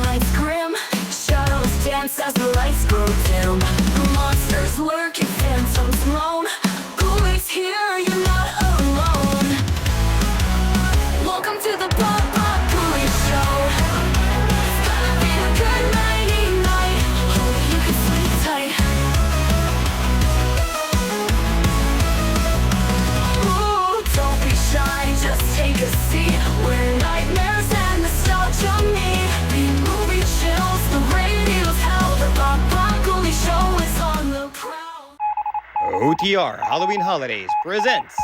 Lights grim, shadows dance as the lights grow dim. Monsters lurking, phantoms moan. Ghoulies here, you're not alone. Welcome to the Ghoulie Show. It's gonna be a good nighty night. Hope you can sleep tight. Ooh, don't be shy, just take a seat. Where nightmares and nostalgia meet. The movie chills, the radio's hell. The Ghoulie Show is on the prowl. OTR Halloween Holidays presents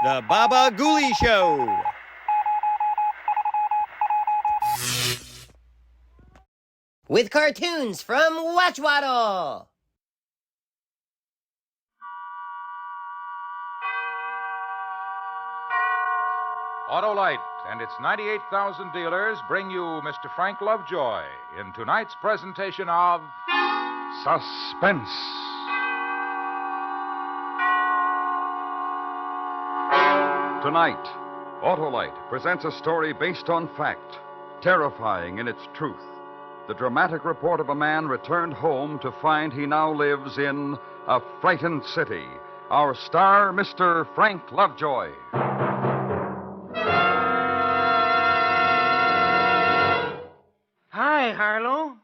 The Baba Ghoulie Show. With cartoons from Watchwaddle. Autolite and its 98,000 dealers bring you Mr. Frank Lovejoy in tonight's presentation of Suspense. Tonight, Autolite presents a story based on fact, terrifying in its truth. The dramatic report of a man returned home to find he now lives in a frightened city. Our star, Mr. Frank Lovejoy. Hi, Harlow.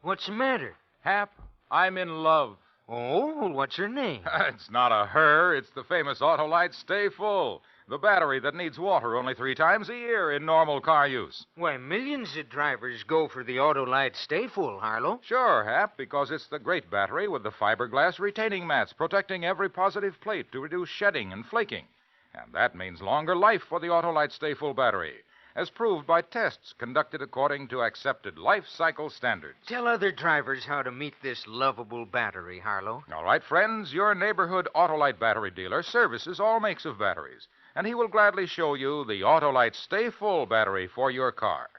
What's the matter? Hap, I'm in love. Oh, what's her name? It's not a her, it's the famous Autolite Stay Full. The battery that needs water only 3 times a year in normal car use. Why, millions of drivers go for the Autolite Stay Full, Harlow. Sure, Hap, because it's the great battery with the fiberglass retaining mats protecting every positive plate to reduce shedding and flaking. And that means longer life for the Autolite Stay Full battery, as proved by tests conducted according to accepted life cycle standards. Tell other drivers how to meet this lovable battery, Harlow. All right, friends, your neighborhood Autolite battery dealer services all makes of batteries, and he will gladly show you the Autolite Stay Full battery for your car.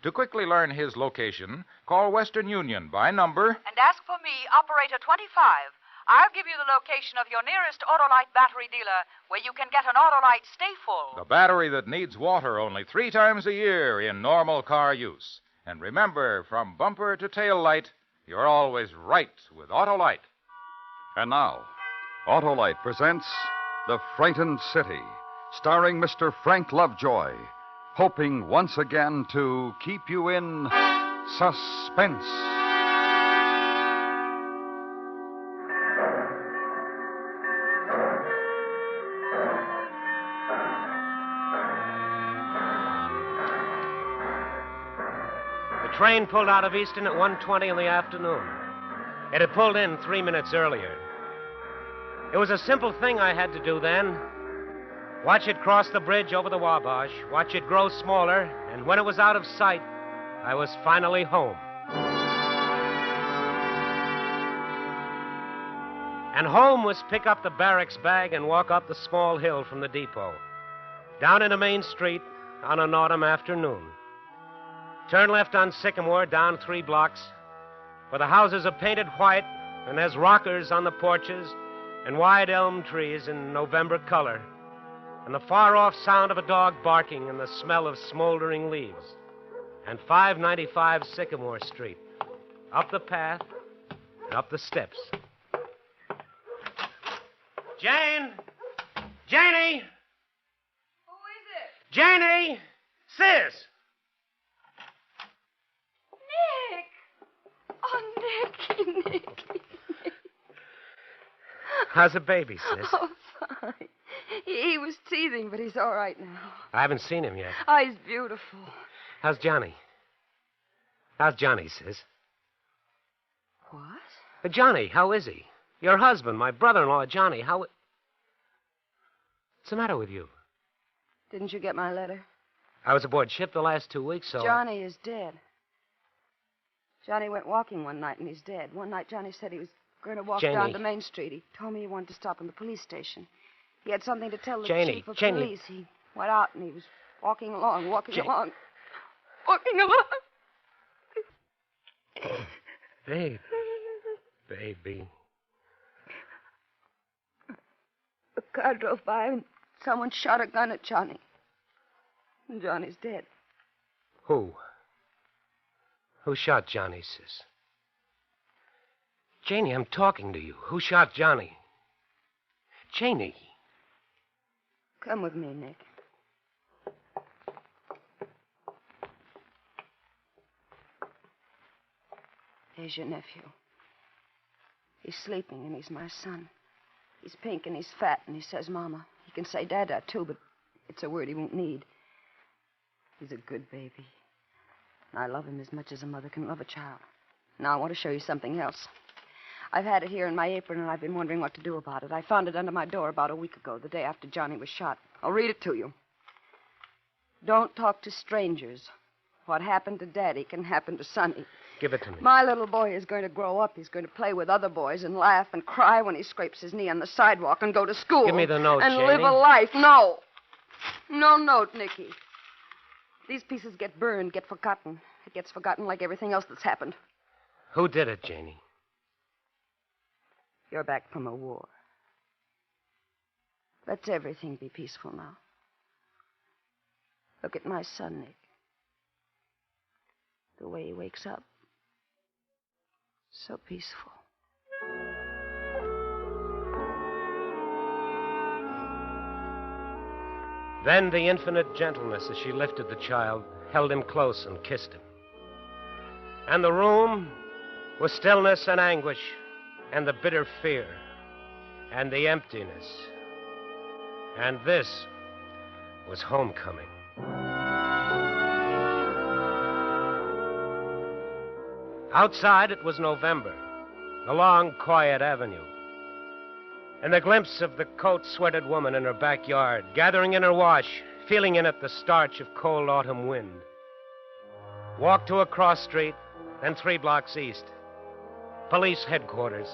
To quickly learn his location, call Western Union by number and ask for me, Operator 25. I'll give you the location of your nearest Autolite battery dealer where you can get an Autolite Stay Full. the battery that needs water only 3 times a year in normal car use. And remember, from bumper to tail light, you're always right with Autolite. And now, Autolite presents The Frightened City, starring Mr. Frank Lovejoy, hoping once again to keep you in suspense. The train pulled out of Easton at 1:20 in the afternoon. It had pulled in 3 minutes earlier. It was a simple thing I had to do then. Watch it cross the bridge over the Wabash, watch it grow smaller, and when it was out of sight, I was finally home. And home was pick up the barracks bag and walk up the small hill from the depot, down into Main Street on an autumn afternoon. Turn left on Sycamore, down 3 blocks, where the houses are painted white, and there's rockers on the porches and wide elm trees in November color, and the far-off sound of a dog barking and the smell of smoldering leaves. And 595 Sycamore Street. Up the path and up the steps. Jane! Janie! Who is it? Janie! Sis! Nick! Oh, Nicky. How's the baby, sis? Oh, fine. He was teething, but he's all right now. I haven't seen him yet. Oh, he's beautiful. How's Johnny? How's Johnny, sis? What? Johnny, how is he? Your husband, my brother-in-law, Johnny, how... What's the matter with you? Didn't you get my letter? I was aboard ship the last 2 weeks, so... Johnny is dead. Johnny went walking one night, and he's dead. One night, Johnny said he was going to walk Janie. down to Main Street. He told me he wanted to stop in the police station. He had something to tell the Janie, chief of Janie. police. He went out, and he was walking along. Baby. The car drove by, and someone shot a gun at Johnny. And Johnny's dead. Who? Who shot Johnny, sis? Janie, I'm talking to you. Who shot Johnny? Janie. Come with me, Nick. Here's your nephew. He's sleeping, and he's my son. He's pink, and he's fat, and he says Mama. He can say Dada, too, but it's a word he won't need. He's a good baby. I love him as much as a mother can love a child. Now, I want to show you something else. I've had it here in my apron, and I've been wondering what to do about it. I found it under my door about a week ago, the day after Johnny was shot. I'll read it to you. Don't talk to strangers. What happened to Daddy can happen to Sonny. Give it to me. My little boy is going to grow up. He's going to play with other boys and laugh and cry when he scrapes his knee on the sidewalk and go to school. Give me the note, and Janie. live a life. No. No note, Nicky. These pieces get burned, get forgotten. It gets forgotten like everything else that's happened. Who did it, Janie? You're back from a war. Let's everything be peaceful now. Look at my son, Nick. The way he wakes up. So peaceful. Then the infinite gentleness as she lifted the child, held him close and kissed him. And the room was stillness and anguish, and the bitter fear, and the emptiness. And this was homecoming. Outside, it was November, the long, quiet avenue, and the glimpse of the coat-sweated woman in her backyard, gathering in her wash, feeling in it the starch of cold autumn wind. Walk to a cross street, then 3 blocks east. Police headquarters.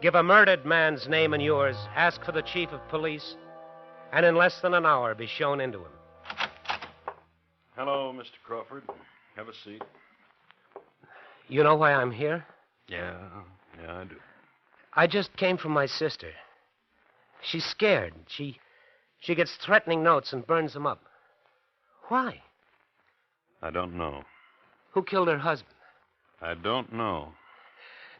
Give a murdered man's name and yours, ask for the chief of police, and in less than an hour be shown into him. Hello, Mr. Crawford. Have a seat. You know why I'm here? Yeah, I do. I just came from my sister. She's scared. She gets threatening notes and burns them up. Why? I don't know. Who killed her husband? I don't know.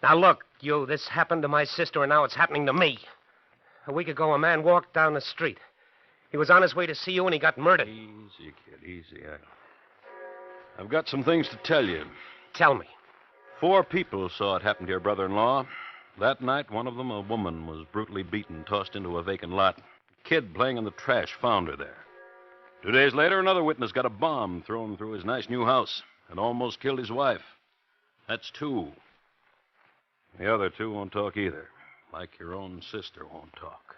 Now, look, you, this happened to my sister, and now it's happening to me. A week ago, a man walked down the street. He was on his way to see you, and he got murdered. Easy, kid, easy. I've got some things to tell you. Tell me. 4 people saw it happen to your brother-in-law. That night, one of them, a woman, was brutally beaten, tossed into a vacant lot. A kid playing in the trash found her there. 2 days later, another witness got a bomb thrown through his nice new house and almost killed his wife. That's 2. The other 2 won't talk either, like your own sister won't talk.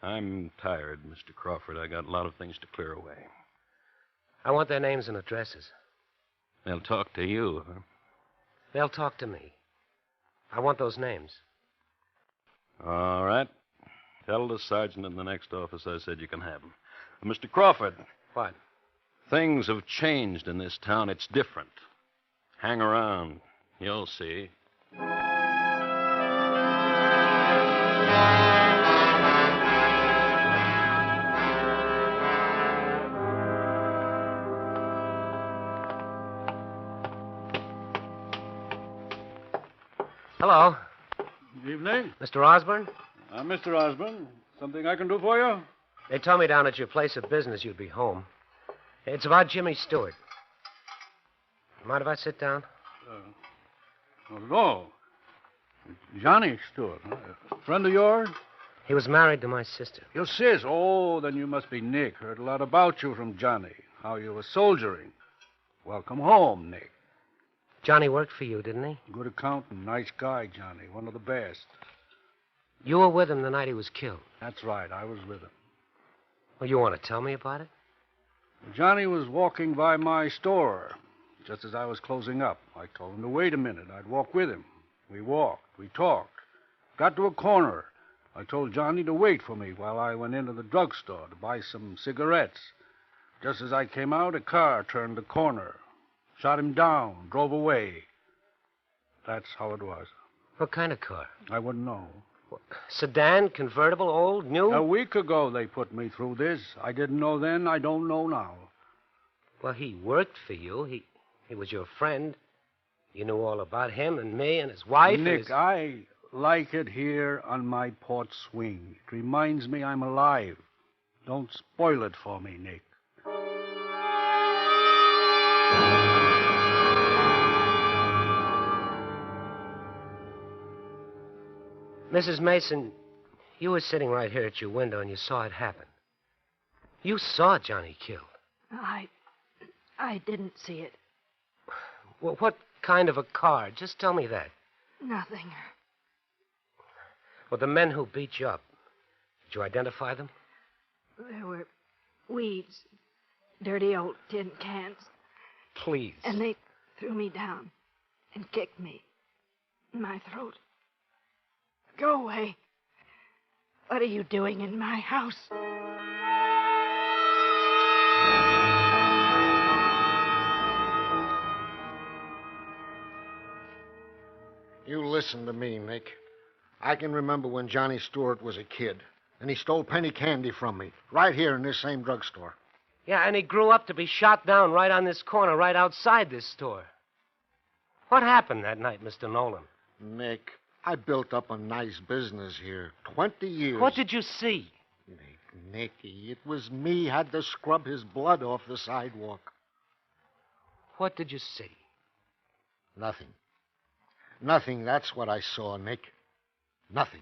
I'm tired, Mr. Crawford. I got a lot of things to clear away. I want their names and addresses. They'll talk to you, huh? They'll talk to me. I want those names. All right. Tell the sergeant in the next office I said you can have them. Mr. Crawford. What? Things have changed in this town. It's different. Hang around. You'll see. Hello. Good evening. Mr. Osborne? Mr. Osborne, something I can do for you? They told me down at your place of business you'd be home. It's about Jimmy Stewart. Mind if I sit down? Not at all. Johnny Stewart, huh? A friend of yours? He was married to my sister. Your sis? Oh, then you must be Nick. Heard a lot about you from Johnny. How you were soldiering. Welcome home, Nick. Johnny worked for you, didn't he? Good accountant, nice guy, Johnny. One of the best. You were with him the night he was killed. That's right, I was with him. Well, you want to tell me about it? Johnny was walking by my store just as I was closing up. I told him to wait a minute. I'd walk with him. We walked. We talked. Got to a corner. I told Johnny to wait for me while I went into the drugstore to buy some cigarettes. Just as I came out, a car turned the corner. Shot him down, drove away. That's how it was. What kind of car? I wouldn't know. Sedan, convertible, old, new? A week ago they put me through this. I didn't know then, I don't know now. Well, he worked for you. He was your friend. You knew all about him and me and his wife. Nick, I like it here on my porch swing. It reminds me I'm alive. Don't spoil it for me, Nick. Mrs. Mason, you were sitting right here at your window and you saw it happen. You saw Johnny killed. I didn't see it. Well, what kind of a car? Just tell me that. Nothing. Well, the men who beat you up, did you identify them? There were weeds, dirty old tin cans. Please. And they threw me down and kicked me in my throat. Go away. What are you doing in my house? You listen to me, Nick. I can remember when Johnny Stewart was a kid, and he stole penny candy from me, right here in this same drugstore. Yeah, and he grew up to be shot down right on this corner, right outside this store. What happened that night, Mr. Nolan? Nick, I built up a nice business here. 20 years. What did you see? Nicky, it was me had to scrub his blood off the sidewalk. What did you see? Nothing. Nothing, that's what I saw, Nick. Nothing.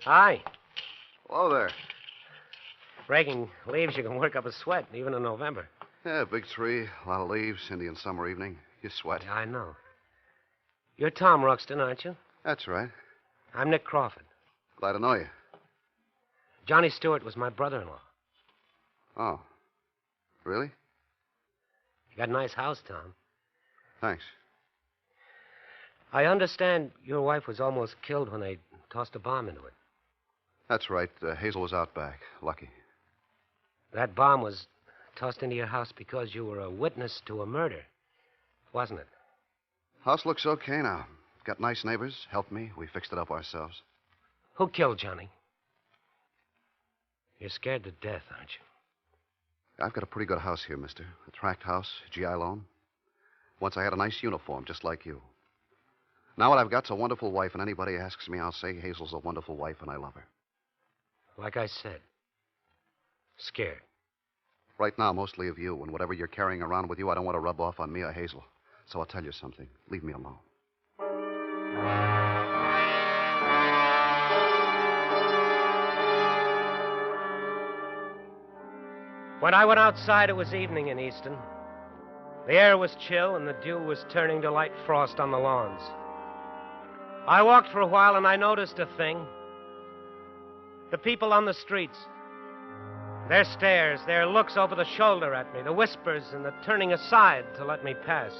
Hi. Hello there. Breaking leaves, you can work up a sweat, even in November. Yeah, big tree, a lot of leaves, Indian summer evening. You sweat. Yeah, I know. You're Tom Ruxton, aren't you? That's right. I'm Nick Crawford. Glad to know you. Johnny Stewart was my brother-in-law. Oh. Really? You got a nice house, Tom. Thanks. I understand your wife was almost killed when they tossed a bomb into it. That's right. Hazel was out back. Lucky. That bomb was tossed into your house because you were a witness to a murder, wasn't it? House looks okay now. Got nice neighbors. Helped me. We fixed it up ourselves. Who killed Johnny? You're scared to death, aren't you? I've got a pretty good house here, mister. A tract house, GI loan. Once I had a nice uniform, just like you. Now what I've got's a wonderful wife, and anybody asks me, I'll say Hazel's a wonderful wife, and I love her. Like I said, scared. Right now, mostly of you, and whatever you're carrying around with you, I don't want to rub off on me or Hazel. So I'll tell you something. Leave me alone. When I went outside, it was evening in Easton. The air was chill, and the dew was turning to light frost on the lawns. I walked for a while, and I noticed a thing. The people on the streets. Their stares, their looks over the shoulder at me, the whispers and the turning aside to let me pass.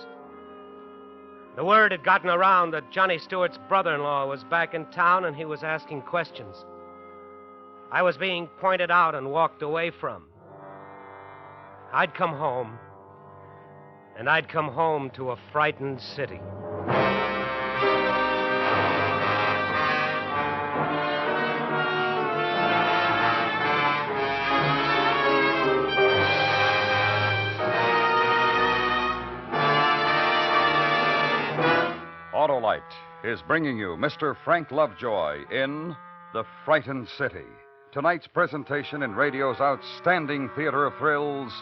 The word had gotten around that Johnny Stewart's brother-in-law was back in town, and he was asking questions. I was being pointed out and walked away from. I'd come home, and I'd come home to a frightened city. Autolite is bringing you Mr. Frank Lovejoy in The Frightened City. Tonight's presentation in radio's outstanding theater of thrills,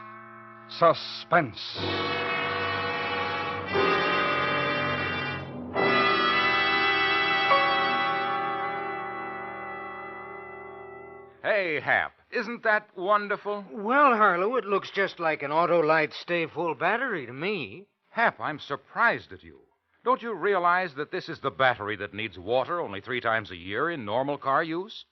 Suspense. Hey, Hap, isn't that wonderful? Well, Harlow, it looks just like an Autolite stay full battery to me. Hap, I'm surprised at you. Don't you realize that this is the battery that needs water only 3 times a year in normal car use?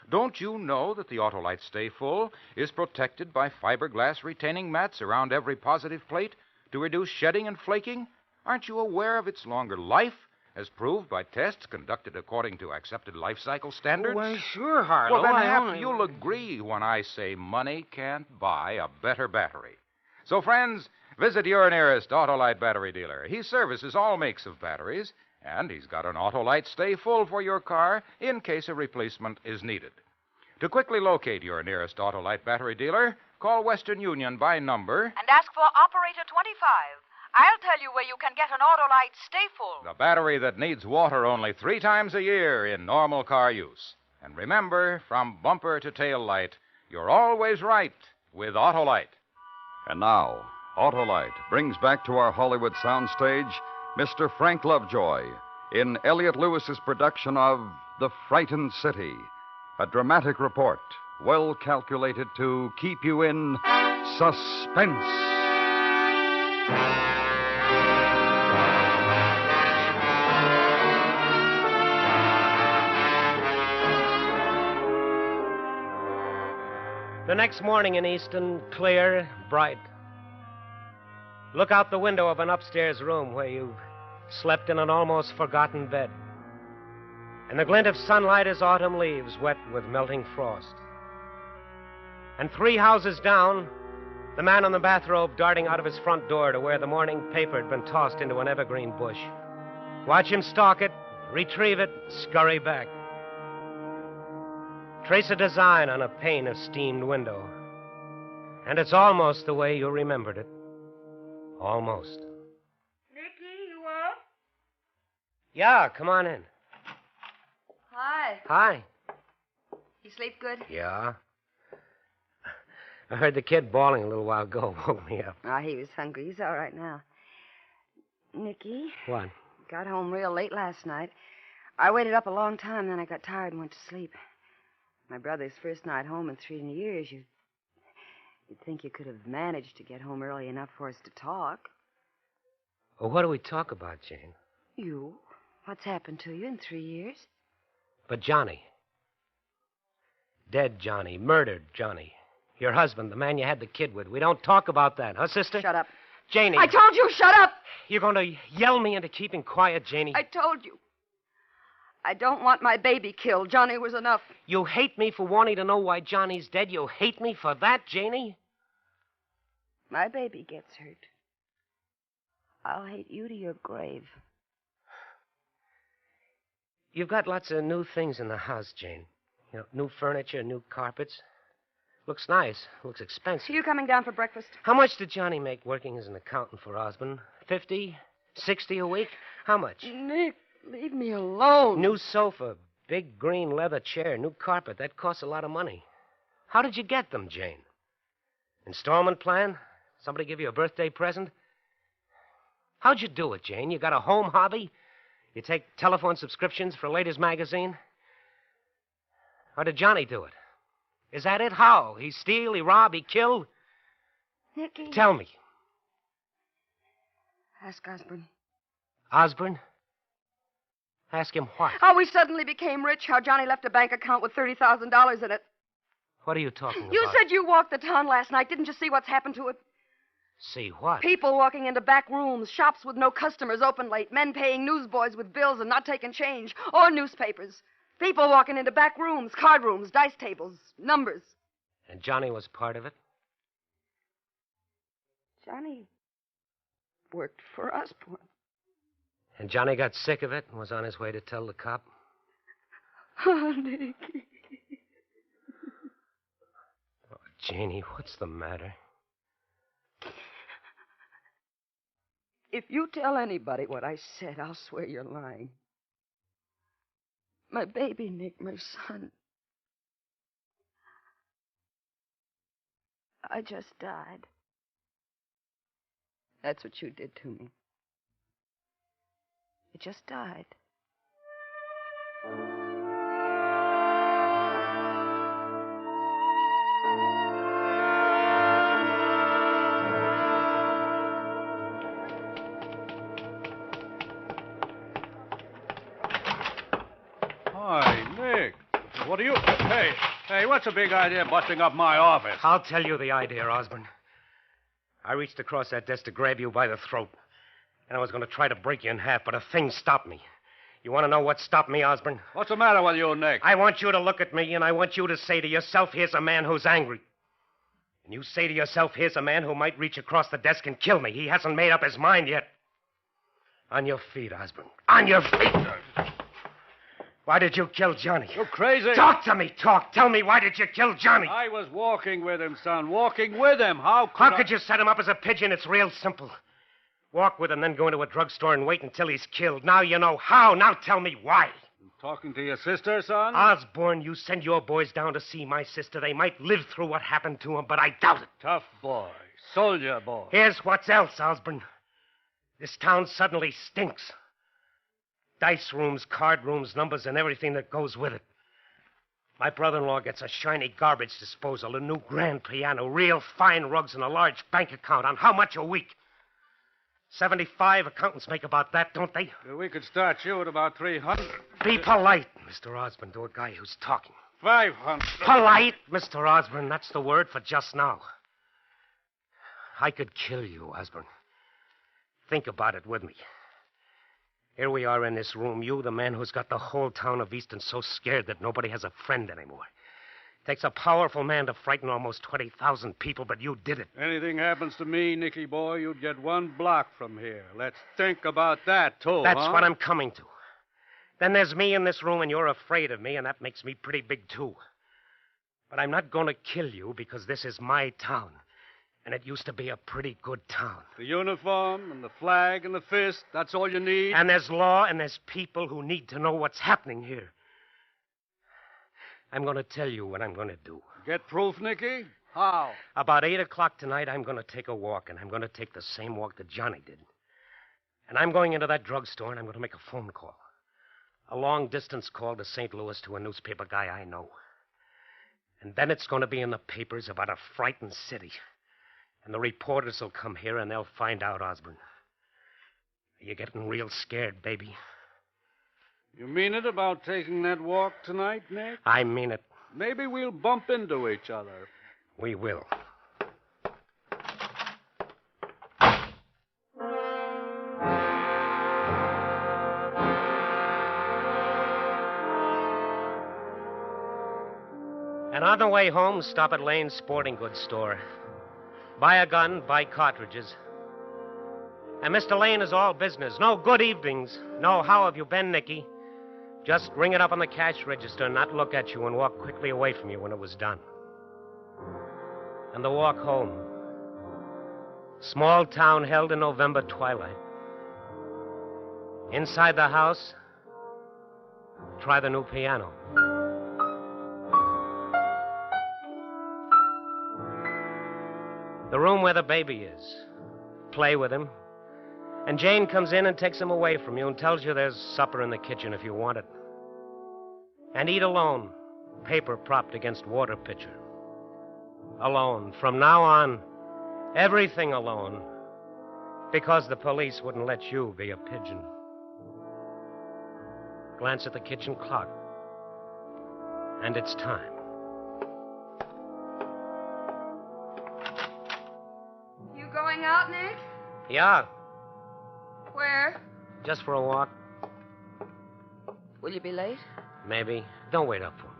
Don't you know that the Autolite Stay Full is protected by fiberglass retaining mats around every positive plate to reduce shedding and flaking? Aren't you aware of its longer life, as proved by tests conducted according to accepted life cycle standards? Why, sure, Harlow. Well, then, Hap, you'll agree when I say money can't buy a better battery. So, friends, visit your nearest Autolite battery dealer. He services all makes of batteries, And he's got an Autolite Stay Full for your car in case a replacement is needed. To quickly locate your nearest Autolite battery dealer, call Western Union by number And ask for Operator 25. I'll tell you where you can get an Autolite Stay Full. the battery that needs water only 3 times a year in normal car use. And remember, from bumper to tail light, you're always right with Autolite. And now, Autolite brings back to our Hollywood soundstage Mr. Frank Lovejoy in Elliot Lewis's production of The Frightened City, a dramatic report well calculated to keep you in suspense. The next morning in Easton, clear, bright. Look out the window of an upstairs room where you've slept in an almost forgotten bed. And the glint of sunlight is autumn leaves wet with melting frost. And 3 houses down, the man in the bathrobe darting out of his front door to where the morning paper had been tossed into an evergreen bush. Watch him stalk it, retrieve it, scurry back. Trace a design on a pane of steamed window. And it's almost the way you remembered it. Almost. Nicky, you up? Yeah, come on in. Hi. Hi. You sleep good? Yeah. I heard the kid bawling a little while ago. Woke me up. Oh, he was hungry. He's all right now. Nicky, What? got home real late last night. I waited up a long time, then I got tired and went to sleep. My brother's first night home in 3 years. You'd think you could have managed to get home early enough for us to talk. Well, what do we talk about, Jane? You? What's happened to you in 3 years? But Johnny. Dead Johnny. Murdered Johnny. Your husband, the man you had the kid with. We don't talk about that, huh, sister? Shut up. Janie. I told you, shut up! You're going to yell me into keeping quiet, Janie. I told you. I don't want my baby killed. Johnny was enough. You hate me for wanting to know why Johnny's dead? You hate me for that, Janie? My baby gets hurt. I'll hate you to your grave. You've got lots of new things in the house, Jane. You know, new furniture, new carpets. Looks nice. Looks expensive. Are you coming down for breakfast? How much did Johnny make working as an accountant for Osborne? 50? 60 a week? How much? Nick, leave me alone. New sofa, big green leather chair, new carpet. That costs a lot of money. How did you get them, Jane? Installment plan? Somebody give you a birthday present? How'd you do it, Jane? You got a home hobby? You take telephone subscriptions for a ladies' magazine? Or did Johnny do it? Is that it? How? He steal, he rob, he kill? Nicky. Tell me. Ask Osborne. Osborne? Ask him what? How we suddenly became rich, how Johnny left a bank account with $30,000 in it. What are you talking about? You said you walked the town last night. Didn't you see what's happened to it? See what? People walking into back rooms, shops with no customers open late, men paying newsboys with bills and not taking change, or newspapers. People walking into back rooms, card rooms, dice tables, numbers. And Johnny was part of it? Johnny worked for Osborne. And Johnny got sick of it and was on his way to tell the cop? Oh, Nicky. Oh, Janie, what's the matter? If you tell anybody what I said, I'll swear you're lying. My baby, Nick, my son. I just died. That's what you did to me. You just died. Hi, Nick. What are you... Hey, what's the big idea of busting up my office? I'll tell you the idea, Osborne. I reached across that desk to grab you by the throat. And I was going to try to break you in half, but a thing stopped me. You want to know what stopped me, Osborne? What's the matter with you, Nick? I want you to look at me, and I want you to say to yourself, here's a man who's angry. And you say to yourself, here's a man who might reach across the desk and kill me. He hasn't made up his mind yet. On your feet, Osborne. On your feet. Why did you kill Johnny? You're crazy. Talk to me. Talk. Tell me, why did you kill Johnny? I was walking with him, son. Walking with him. How could you set him up as a pigeon? It's real simple. Walk with him, then go into a drugstore and wait until he's killed. Now you know how. Now tell me why. Talking to your sister, son? Osborne, you send your boys down to see my sister. They might live through what happened to him, but I doubt it. Tough boy. Soldier boy. Here's what's else, Osborne. This town suddenly stinks. Dice rooms, card rooms, numbers, and everything that goes with it. My brother-in-law gets a shiny garbage disposal, a new grand piano, real fine rugs, and a large bank account. On how much a week? 75 accountants make about that, don't they? We could start you at about 300. Be polite, Mr. Osborne, to a guy who's talking. 500. Polite, Mr. Osborne. That's the word for just now. I could kill you, Osborne. Think about it with me. Here we are in this room. You, the man who's got the whole town of Easton so scared that nobody has a friend anymore. Takes a powerful man to frighten almost 20,000 people, but you did it. Anything happens to me, Nicky boy, you'd get 1 block from here. Let's think about that, too, That's huh? what I'm coming to. Then there's me in this room, and you're afraid of me, and that makes me pretty big, too. But I'm not going to kill you because this is my town. And it used to be a pretty good town. The uniform and the flag and the fist, that's all you need? And there's law and there's people who need to know what's happening here. I'm going to tell you what I'm going to do. Get proof, Nicky? How? About 8 o'clock tonight, I'm going to take a walk, and I'm going to take the same walk that Johnny did. And I'm going into that drugstore, and I'm going to make a phone call. A long-distance call to St. Louis to a newspaper guy I know. And then it's going to be in the papers about a frightened city. And the reporters will come here, and they'll find out, Osborne. You're getting real scared, baby. You mean it about taking that walk tonight, Nick? I mean it. Maybe we'll bump into each other. We will. And on the way home, stop at Lane's sporting goods store. Buy a gun, buy cartridges. And Mr. Lane is all business. No good evenings. No, how have you been, Nicky? Just ring it up on the cash register and not look at you and walk quickly away from you when it was done. And the walk home. Small town held in November twilight. Inside the house, try the new piano. The room where the baby is. Play with him. And Jane comes in and takes him away from you and tells you there's supper in the kitchen if you want it. And eat alone, paper propped against water pitcher. Alone. From now on, everything alone. Because the police wouldn't let you be a pigeon. Glance at the kitchen clock. And it's time. You going out, Nick? Yeah, Where? just for a walk. Will you be late? Maybe. Don't wait up for me.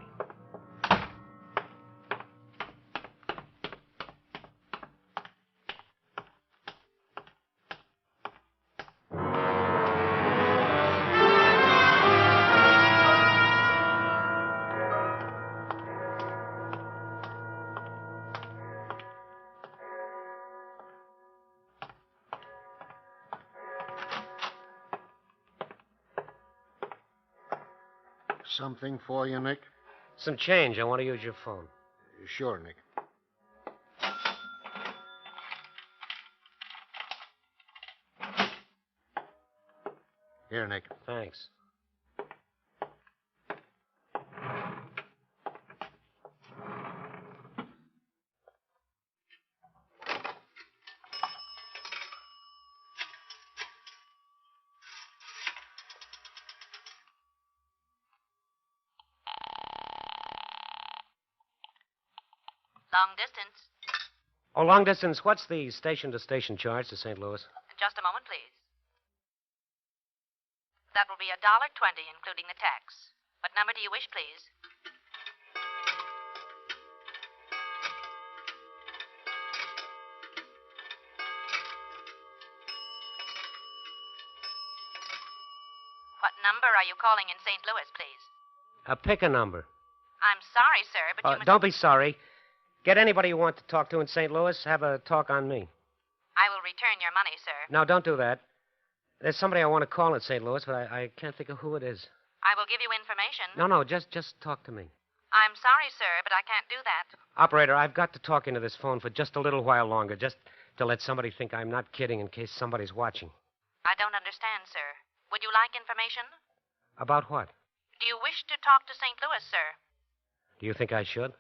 Something for you, Nick? Some change. I want to use your phone. Sure, Nick. Here, Nick. Thanks. Long distance. Oh, long distance. What's the station-to-station charge to St. Louis? Just a moment, please. That will be $1.20, including the tax. What number do you wish, please? number are you calling in St. Louis, please? Pick a number. I'm sorry, sir, but you must... Don't be sorry. Get anybody you want to talk to in St. Louis. Have a talk on me. I will return your money, sir. No, don't do that. There's somebody I want to call in St. Louis, but I can't think of who it is. I will give you information. No, just talk to me. I'm sorry, sir, but I can't do that. Operator, I've got to talk into this phone for just a little while longer, just to let somebody think I'm not kidding in case somebody's watching. I don't understand, sir. Would you like information? About what? Do you wish to talk to St. Louis, sir? Do you think I should?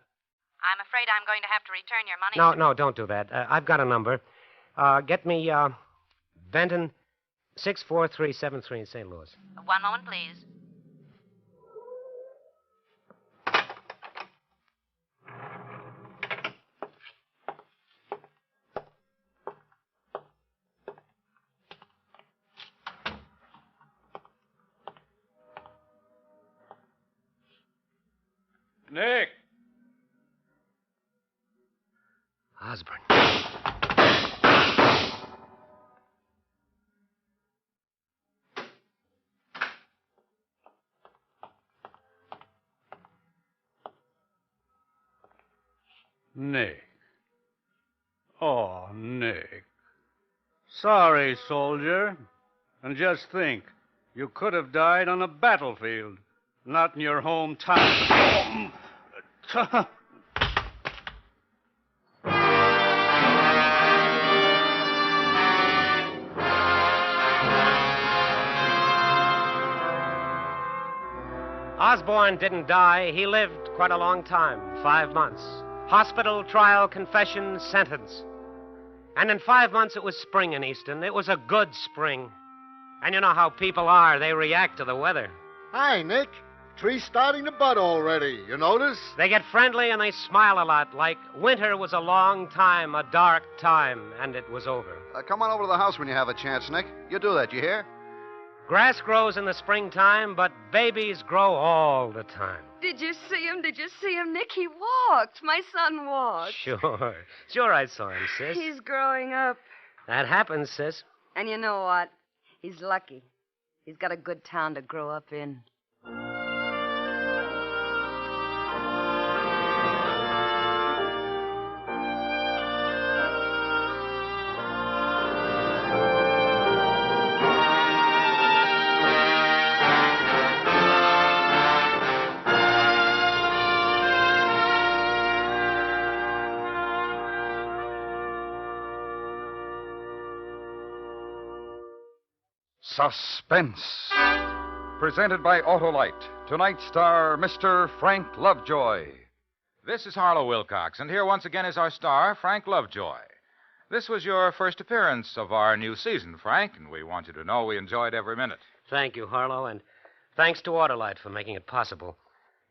I'm afraid I'm going to have to return your money. No, don't do that. I've got a number. Get me, Benton 64373 in St. Louis. One moment, please. Nick! Osborne. Nick. Oh, Nick. Sorry, soldier. And just think, you could have died on a battlefield, not in your hometown. Osborne didn't die. He lived quite a long time, 5 months. Hospital, trial, confession, sentence. And in 5 months, it was spring in Easton. It was a good spring. And you know how people are. They react to the weather. Hi, Nick. Tree's starting to bud already. You notice? They get friendly and they smile a lot, like winter was a long time, a dark time, and it was over. Come on over to the house when you have a chance, Nick. You do that, you hear? Grass grows in the springtime, but babies grow all the time. Did you see him? Did you see him, Nick? He walked. My son walked. Sure I saw him, sis. He's growing up. That happens, sis. And you know what? He's lucky. He's got a good town to grow up in. Suspense. Presented by Autolite. Tonight's star, Mr. Frank Lovejoy. This is Harlow Wilcox, and here once again is our star, Frank Lovejoy. This was your first appearance of our new season, Frank, and we want you to know we enjoyed every minute. Thank you, Harlow, and thanks to Autolite for making it possible.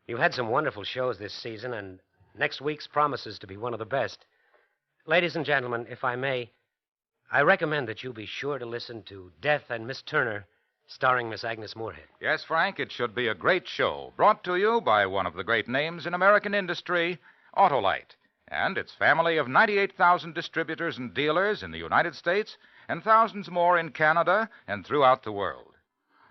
You've had some wonderful shows this season, and next week's promises to be one of the best. Ladies and gentlemen, if I may, I recommend that you be sure to listen to Death and Miss Turner, starring Miss Agnes Moorehead. Yes, Frank, it should be a great show, brought to you by one of the great names in American industry, Autolite, and its family of 98,000 distributors and dealers in the United States and thousands more in Canada and throughout the world.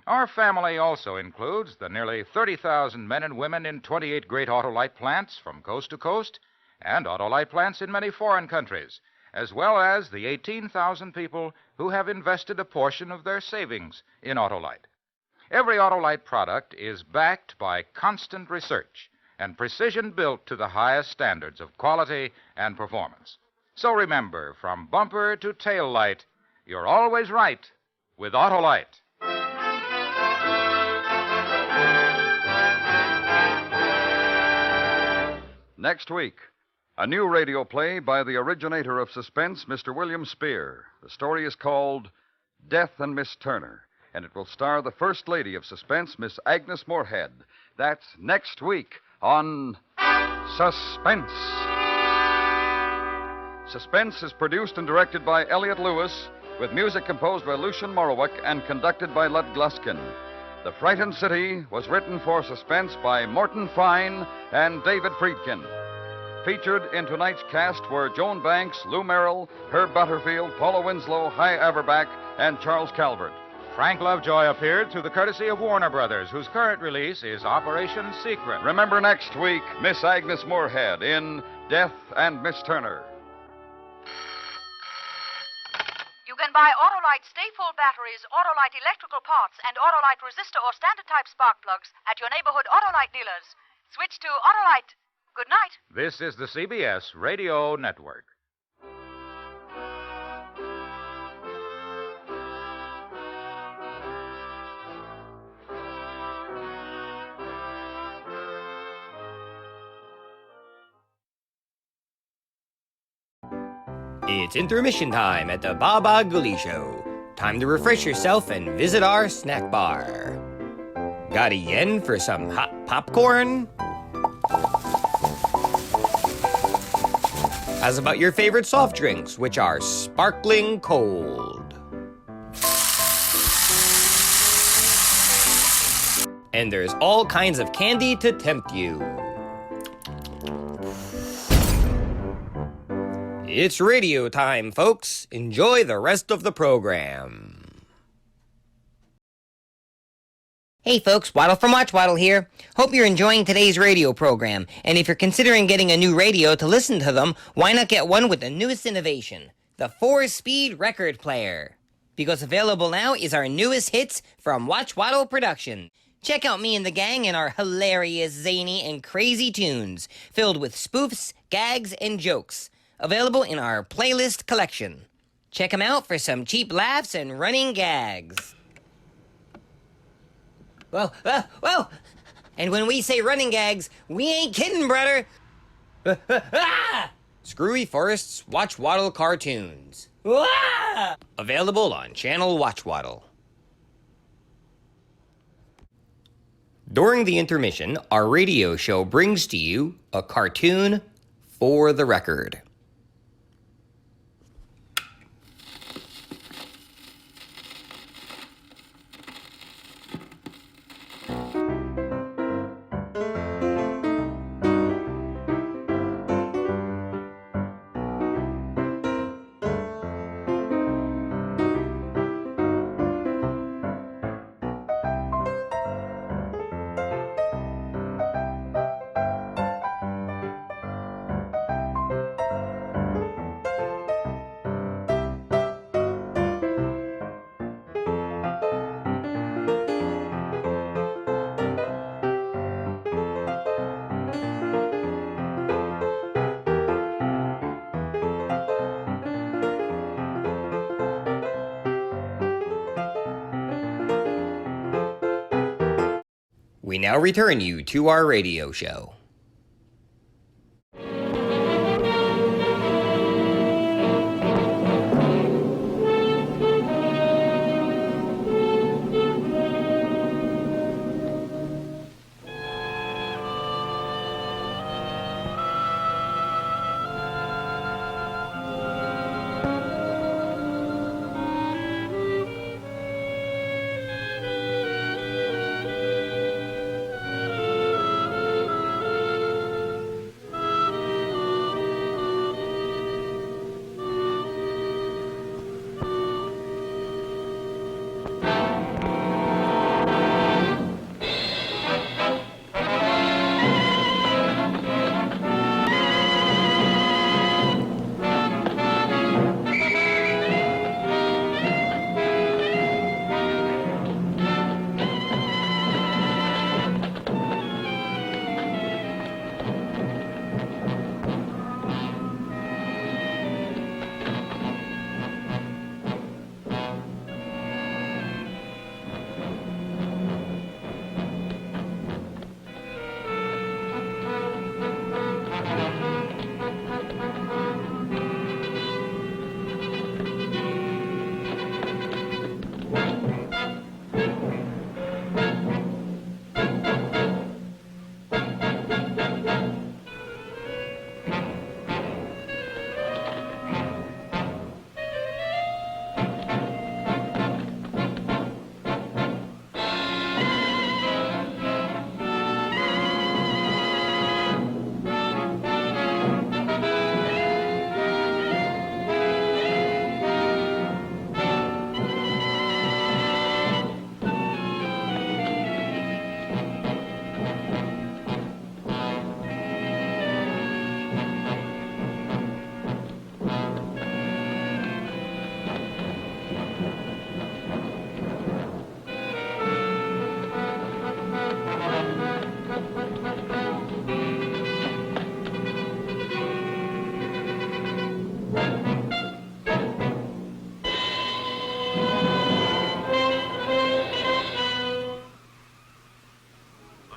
Our family also includes the nearly 30,000 men and women in 28 great Autolite plants from coast to coast and Autolite plants in many foreign countries, as well as the 18,000 people who have invested a portion of their savings in Autolite. Every Autolite product is backed by constant research and precision built to the highest standards of quality and performance. So remember, from bumper to tail light, you're always right with Autolite. Next week, a new radio play by the originator of Suspense, Mr. William Spear. The story is called Death and Miss Turner, and it will star the First Lady of Suspense, Miss Agnes Moorehead. That's next week on Suspense. Suspense is produced and directed by Elliott Lewis, with music composed by Lucian Morowick and conducted by Lud Gluskin. The Frightened City was written for Suspense by Morton Fine and David Friedkin. Featured in tonight's cast were Joan Banks, Lou Merrill, Herb Butterfield, Paula Winslow, Hy Averback, and Charles Calvert. Frank Lovejoy appeared through the courtesy of Warner Brothers, whose current release is Operation Secret. Remember next week, Miss Agnes Moorehead in Death and Miss Turner. You can buy Autolite stay-full batteries, Autolite electrical parts, and Autolite resistor or standard-type spark plugs at your neighborhood Autolite dealers. Switch to Autolite. Good night. This is the CBS Radio Network. It's intermission time at the Baba Guli Show. Time to refresh yourself and visit our snack bar. Got a yen for some hot popcorn? How's about your favorite soft drinks, which are sparkling cold? And there's all kinds of candy to tempt you. It's radio time, folks. Enjoy the rest of the program. Hey folks, Waddle from Watch Waddle here. Hope you're enjoying today's radio program. And if you're considering getting a new radio to listen to them, why not get one with the newest innovation, the 4-speed record player? Because available now is our newest hits from Watch Waddle Production. Check out me and the gang and our hilarious, zany, and crazy tunes, filled with spoofs, gags, and jokes. Available in our playlist collection. Check them out for some cheap laughs and running gags. Whoa. And when we say running gags, we ain't kidding, brother. Screwy Forest's Watch Waddle cartoons. Available on Channel Watch Waddle. During the intermission, our radio show brings to you a cartoon for the record. We now return you to our radio show.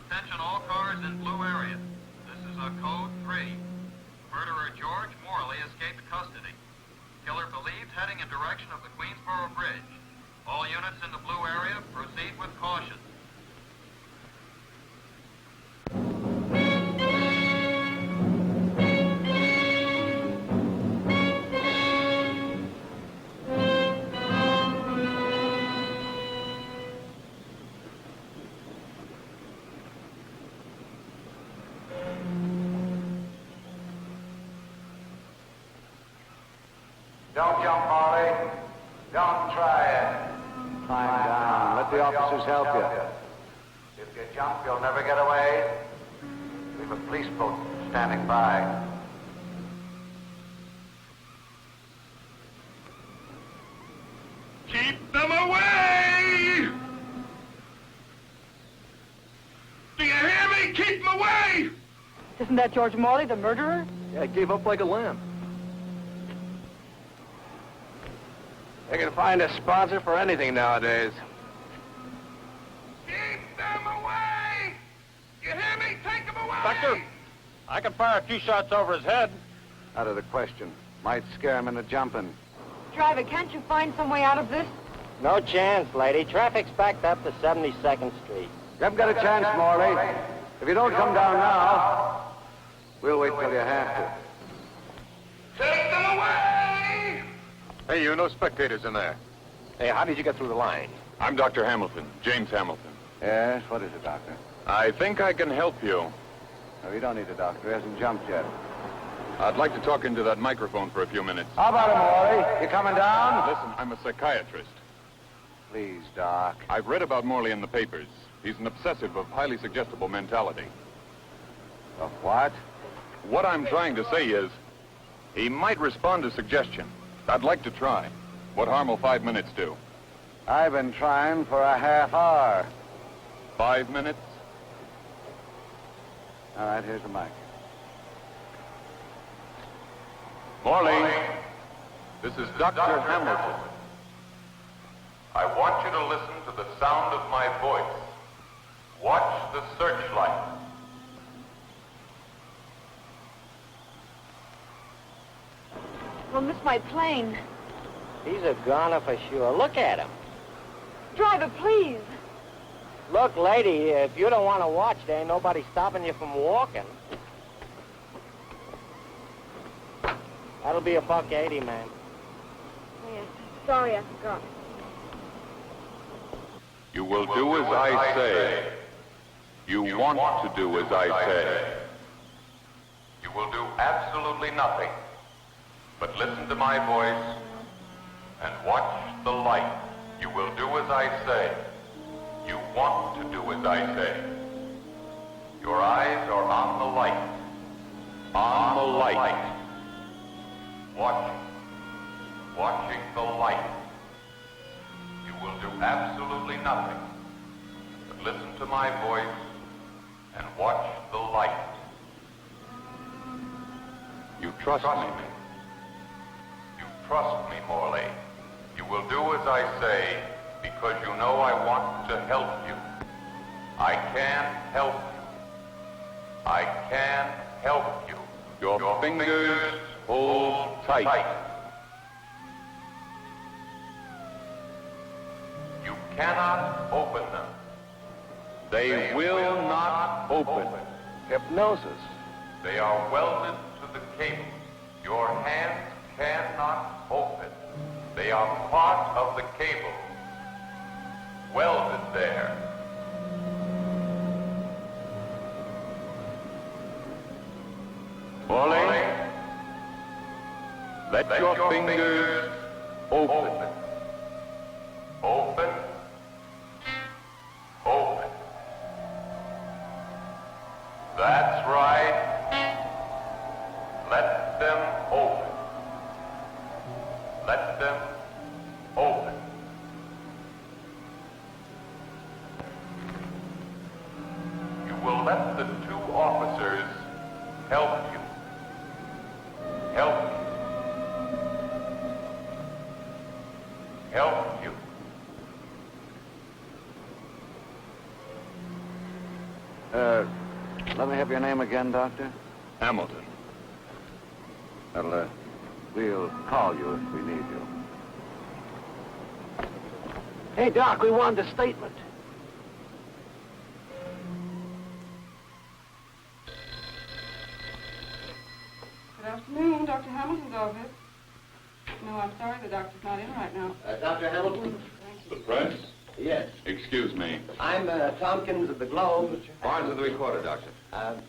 Attention all cars in blue areas. This is a code 3. Murderer George Morley escaped custody. Killer believed heading in direction of the Queensboro Bridge. All units in the blue area proceed with caution. Don't jump, Molly. Don't try it. Climb down. Let the officers help you. If you jump, you'll never get away. We have a police boat standing by. Keep them away! Do you hear me? Keep them away! Isn't that George Morley, the murderer? Yeah, he gave up like a lamb. They can find a sponsor for anything nowadays. Keep them away! You hear me? Take them away! Doctor, I can fire a few shots over his head. Out of the question. Might scare him into jumping. Driver, can't you find some way out of this? No chance, lady. Traffic's backed up to 72nd Street. You haven't got a chance, Morley. If you don't come down now, we'll wait till you have to. Take them away! Hey, you, no spectators in there. Hey, how did you get through the line? I'm Dr. Hamilton, James Hamilton. Yes, what is it, Doctor? I think I can help you. No, you don't need a doctor. He hasn't jumped yet. I'd like to talk into that microphone for a few minutes. How about it, Morley? You coming down? Listen, I'm a psychiatrist. Please, Doc. I've read about Morley in the papers. He's an obsessive of highly suggestible mentality. Of what? What I'm trying to say is, he might respond to suggestion. I'd like to try. What harm will 5 minutes do? I've been trying for a half hour. 5 minutes? All right, here's the mic. Morley, this is Dr. Hamilton. I want you to listen to the sound of my voice. Watch the searchlight. We'll miss my plane. He's a goner for sure. Look at him. Driver, please. Look, lady, if you don't want to watch, there ain't nobody stopping you from walking. That'll be $1.80, man. Yes, sorry, I forgot. You will do as I say. You want to do as I say. You will do absolutely nothing but listen to my voice and watch the light. You will do as I say. You want to do as I say. Your eyes are on the light. On the light. Watching the light. You will do absolutely nothing but listen to my voice and watch the light. You trust me. You trust me, Morley. You will do as I say because you know I want to help you. I can help you. I can help you. Your fingers hold tight. You cannot open them. They will not open. Hypnosis. They are welded to the cable. Your hands cannot open. They are part of the cable. Welded there. Morley, let your fingers open. Open. Open. That's right. Let them open. Let them open. You will let the two officers help you. Help you. Help you. Let me have your name again, Doctor. Hamilton. Well, we'll call you if we need you. Hey, Doc, we wanted a statement. Good afternoon, Dr. Hamilton's office. No, I'm sorry, the doctor's not in right now. Dr. Hamilton? The press? Yes. Excuse me. I'm Tompkins of the Globe. Barnes of the Recorder, Doctor.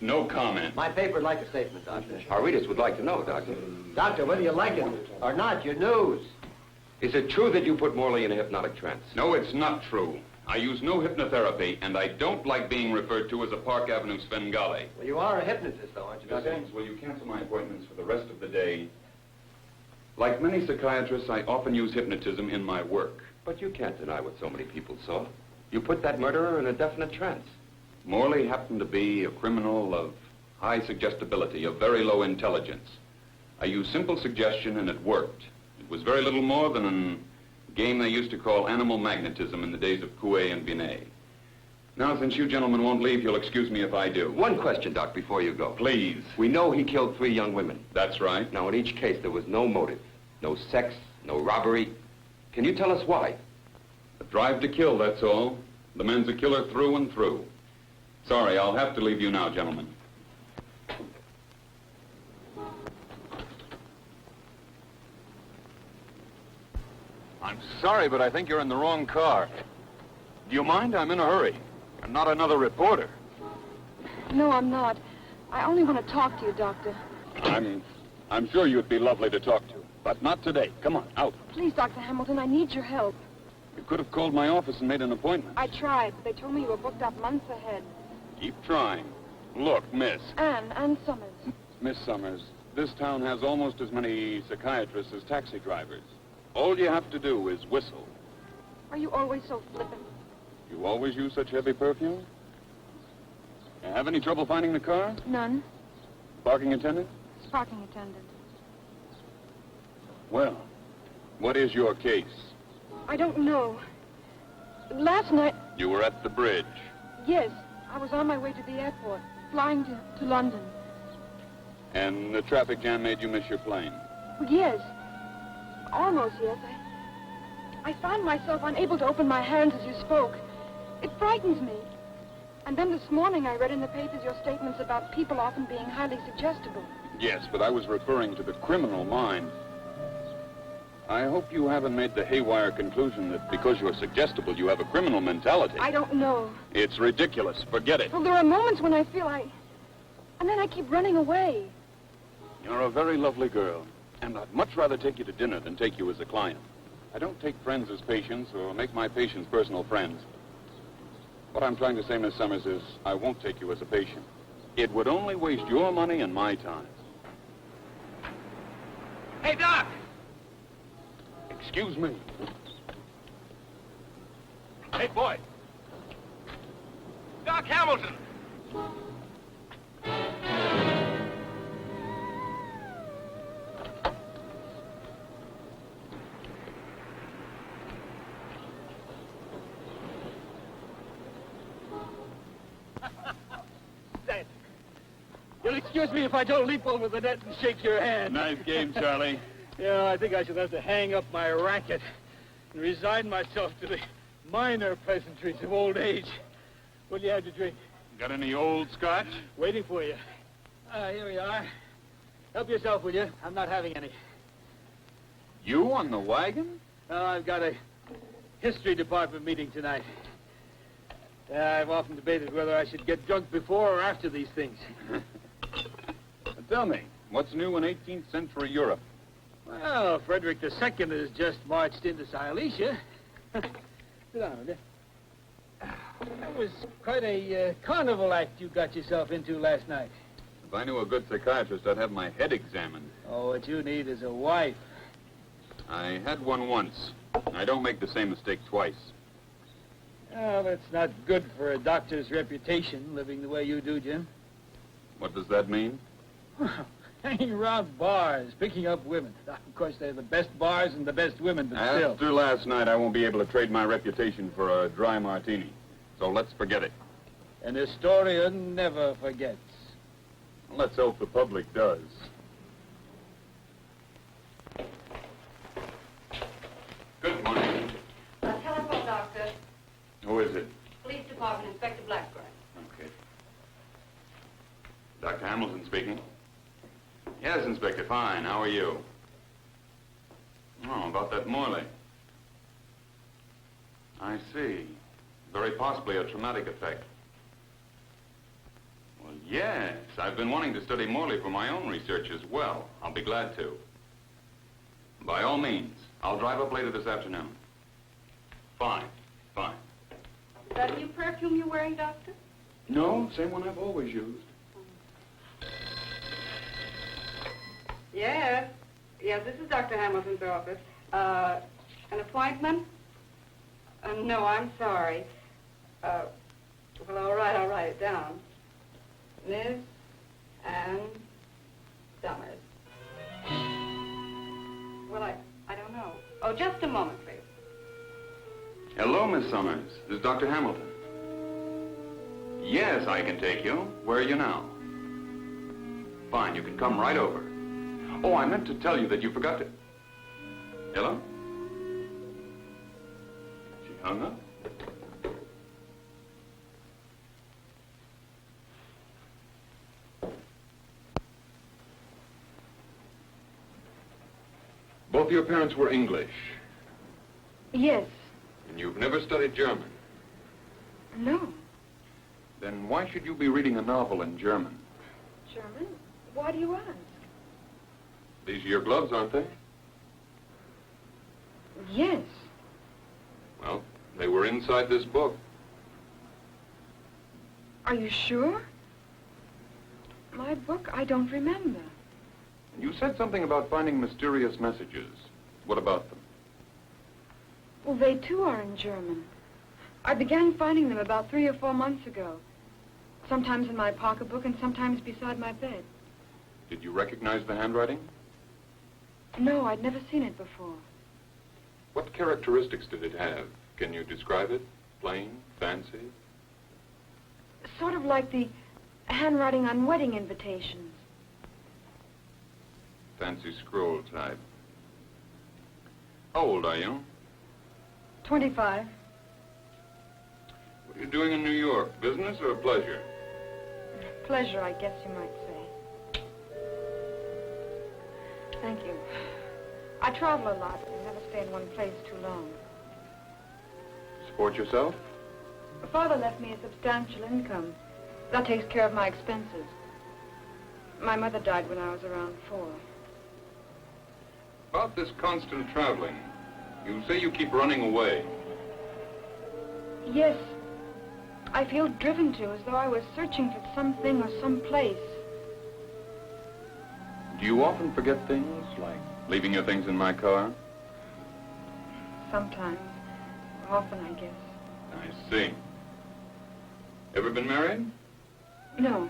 No comment. My paper'd like a statement, Doctor. Our readers would like to know, Doctor. Doctor, whether you like it or not, your news. Is it true that you put Morley in a hypnotic trance? No, it's not true. I use no hypnotherapy, and I don't like being referred to as a Park Avenue Svengali. Well, you are a hypnotist, though, aren't you, Miss Doctor? Ames, will you cancel my appointments for the rest of the day? Like many psychiatrists, I often use hypnotism in my work. But you can't deny what so many people saw. You put that murderer in a definite trance. Morley happened to be a criminal of high suggestibility, of very low intelligence. I used simple suggestion, and it worked. It was very little more than a game they used to call animal magnetism in the days of Coué and Binet. Now, since you gentlemen won't leave, you'll excuse me if I do. One question, Doc, before you go. Please. We know he killed 3 young women. That's right. Now, in each case, there was no motive. No sex, no robbery. Can you tell us why? A drive to kill, that's all. The man's a killer through and through. Sorry, I'll have to leave you now, gentlemen. I'm sorry, but I think you're in the wrong car. Do you mind? I'm in a hurry. I'm not another reporter. No, I'm not. I only want to talk to you, Doctor. I'm sure you'd be lovely to talk to, but not today. Come on, out. Please, Dr. Hamilton, I need your help. You could have called my office and made an appointment. I tried, but they told me you were booked up months ahead. Keep trying. Look, miss. Ann Summers. Miss Summers, this town has almost as many psychiatrists as taxi drivers. All you have to do is whistle. Are you always so flippant? You always use such heavy perfume? You have any trouble finding the car? None. Parking attendant? Parking attendant. Well, what is your case? I don't know. Last night... You were at the bridge. Yes, I was on my way to the airport, flying to London. And the traffic jam made you miss your plane? Well, yes. Almost, yes. I found myself unable to open my hands as you spoke. It frightens me. And then this morning I read in the papers your statements about people often being highly suggestible. Yes, but I was referring to the criminal mind. I hope you haven't made the haywire conclusion that because you're suggestible, you have a criminal mentality. I don't know. It's ridiculous. Forget it. Well, there are moments when I feel and then I keep running away. You're a very lovely girl, and I'd much rather take you to dinner than take you as a client. I don't take friends as patients or make my patients personal friends. What I'm trying to say, Miss Summers, is I won't take you as a patient. It would only waste your money and my time. Hey, Doc! Excuse me. Hey, boy. Doc Hamilton! You'll excuse me if I don't leap over the net and shake your hand. Nice game, Charlie. I think I shall have to hang up my racket and resign myself to the minor pleasantries of old age. What'll you have to drink? Got any old scotch? Waiting for you. Here we are. Help yourself, will you? I'm not having any. You on the wagon? I've got a history department meeting tonight. I've often debated whether I should get drunk before or after these things. Tell me, what's new in 18th century Europe? Well, Frederick II has just marched into Silesia. Sit down, will you? That was quite a carnival act you got yourself into last night. If I knew a good psychiatrist, I'd have my head examined. Oh, what you need is a wife. I had one once. I don't make the same mistake twice. Oh, that's not good for a doctor's reputation, living the way you do, Jim. What does that mean? Hanging around bars, picking up women. Of course, they're the best bars and the best women, but still. After last night, I won't be able to trade my reputation for a dry martini. So let's forget it. An historian never forgets. Let's hope the public does. Good morning. Telephone, Doctor. Who is it? Police Department, Inspector Blackburn. Okay. Dr. Hamilton speaking. Yes, Inspector, fine. How are you? Oh, about that Morley. I see. Very possibly a traumatic effect. Well, yes. I've been wanting to study Morley for my own research as well. I'll be glad to. By all means. I'll drive up later this afternoon. Fine. Fine. Is that a new perfume you're wearing, Doctor? No, same one I've always used. Yes. Yes, this is Dr. Hamilton's office. An appointment? No, I'm sorry. Well, all right, I'll write it down. Miss Ann Summers. Well, I don't know. Oh, just a moment, please. Hello, Miss Summers. This is Dr. Hamilton. Yes, I can take you. Where are you now? Fine, you can come right over. Oh, I meant to tell you that you forgot to... Hello? She hung up? Both your parents were English, Yes. and you've never studied German. No. Then why should you be reading a novel in German? German? Why do you ask? These are your gloves, aren't they? Yes. Well, they were inside this book. Are you sure? My book, I don't remember. You said something about finding mysterious messages. What about them? Well, they too are in German. I began finding them about 3 or 4 months ago. Sometimes in my pocketbook and sometimes beside my bed. Did you recognize the handwriting? No, I'd never seen it before. What characteristics did it have? Can you describe it? Plain? Fancy? Sort of like the handwriting on wedding invitations. Fancy scroll type. How old are you? 25. What are you doing in New York? Business or pleasure? Pleasure, I guess you might say. Thank you. I travel a lot and never stay in one place too long. Support yourself? Father left me a substantial income. That takes care of my expenses. My mother died when I was around 4. About this constant traveling, you say you keep running away. Yes. I feel driven to, as though I was searching for something or some place. Do you often forget things, like leaving your things in my car? Sometimes. Often, I guess. I see. Ever been married? No.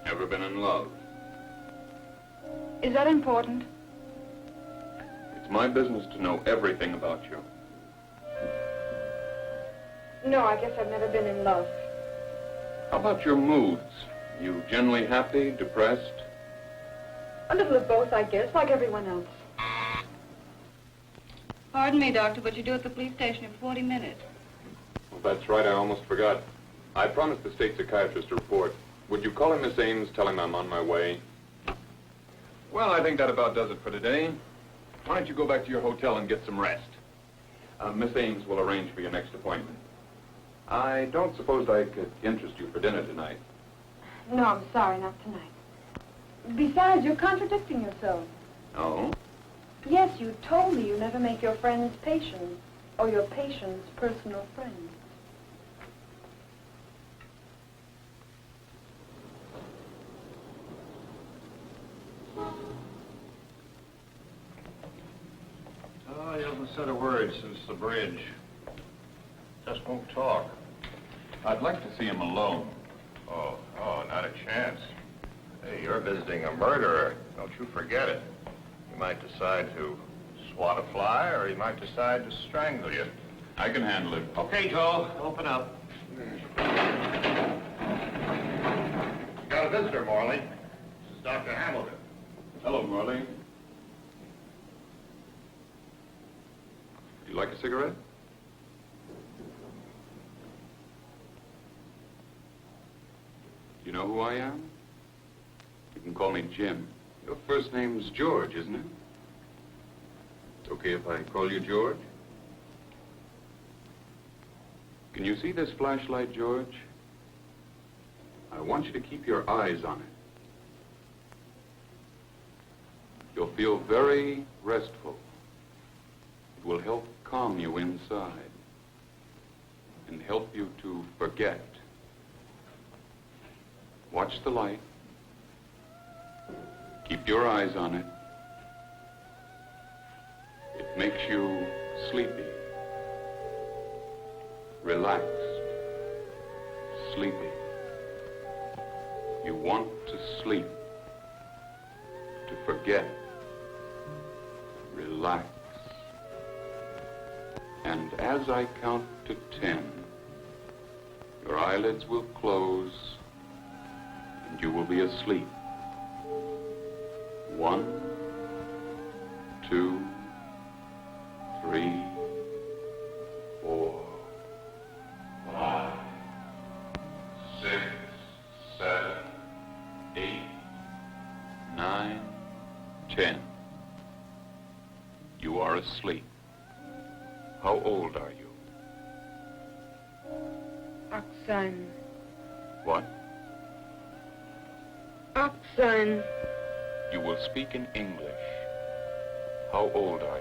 Ever been in love? Is that important? It's my business to know everything about you. No, I guess I've never been in love. How about your moods? You generally happy, depressed? A little of both, I guess, like everyone else. Pardon me, Doctor, but you're due at the police station in 40 minutes. Well, that's right, I almost forgot. I promised the state psychiatrist a report. Would you call him, Miss Ames, tell him I'm on my way? Well, I think that about does it for today. Why don't you go back to your hotel and get some rest? Miss Ames will arrange for your next appointment. I don't suppose I could interest you for dinner tonight. No, I'm sorry, not tonight. Besides, you're contradicting yourself. Oh? Yes, you told me you never make your friends patients, or your patients personal friends. Oh, he hasn't said a word since the bridge. Just won't talk. I'd like to see him alone. Oh, not a chance. Hey, you're visiting a murderer. Don't you forget it. He might decide to swat a fly, or he might decide to strangle you. I can handle it. Okay, Joe, open up. visitor, Morley. This is Dr. Hamilton. Hello, Morley. You like a cigarette? You know who I am? You can call me Jim. Your first name's George, isn't it? It's okay if I call you George? Can you see this flashlight, George? I want you to keep your eyes on it. You'll feel very restful. It will help calm you inside and help you to forget. Watch the light. Keep your eyes on it. It makes you sleepy, relaxed, sleepy. You want to sleep, to forget, relax. And as I count to 10, your eyelids will close and you will be asleep. 1, 2, 3, 4, 5, 6, 7, 8, 9, 10. You are asleep. How old are you? Oxine. What? Oxine. You will speak in English. How old are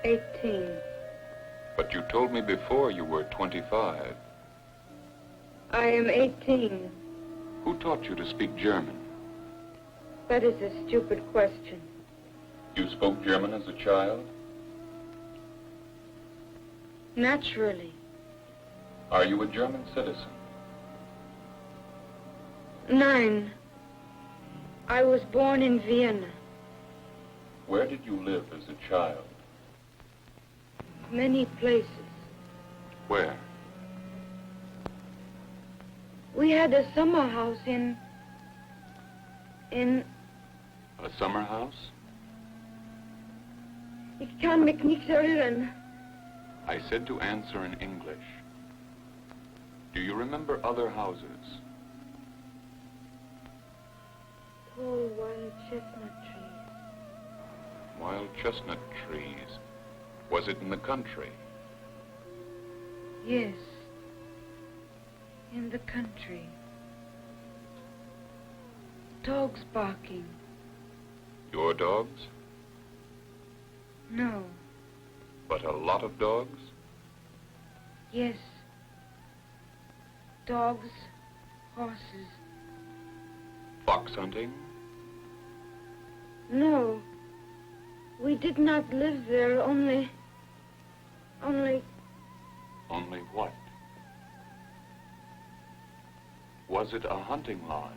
you? 18. But you told me before you were 25. I am 18. Who taught you to speak German? That is a stupid question. You spoke German as a child? Naturally. Are you a German citizen? 9. I was born in Vienna. Where did you live as a child? Many places. Where? We had a summer house in... A summer house? Ich kann mich nicht erinnern. I said to answer in English. Do you remember other houses? Tall wild chestnut trees. Wild chestnut trees. Was it in the country? Yes. In the country. Dogs barking. Your dogs? No. But a lot of dogs? Yes. Dogs, horses. Fox hunting? No. We did not live there, only... Only what? Was it a hunting lodge?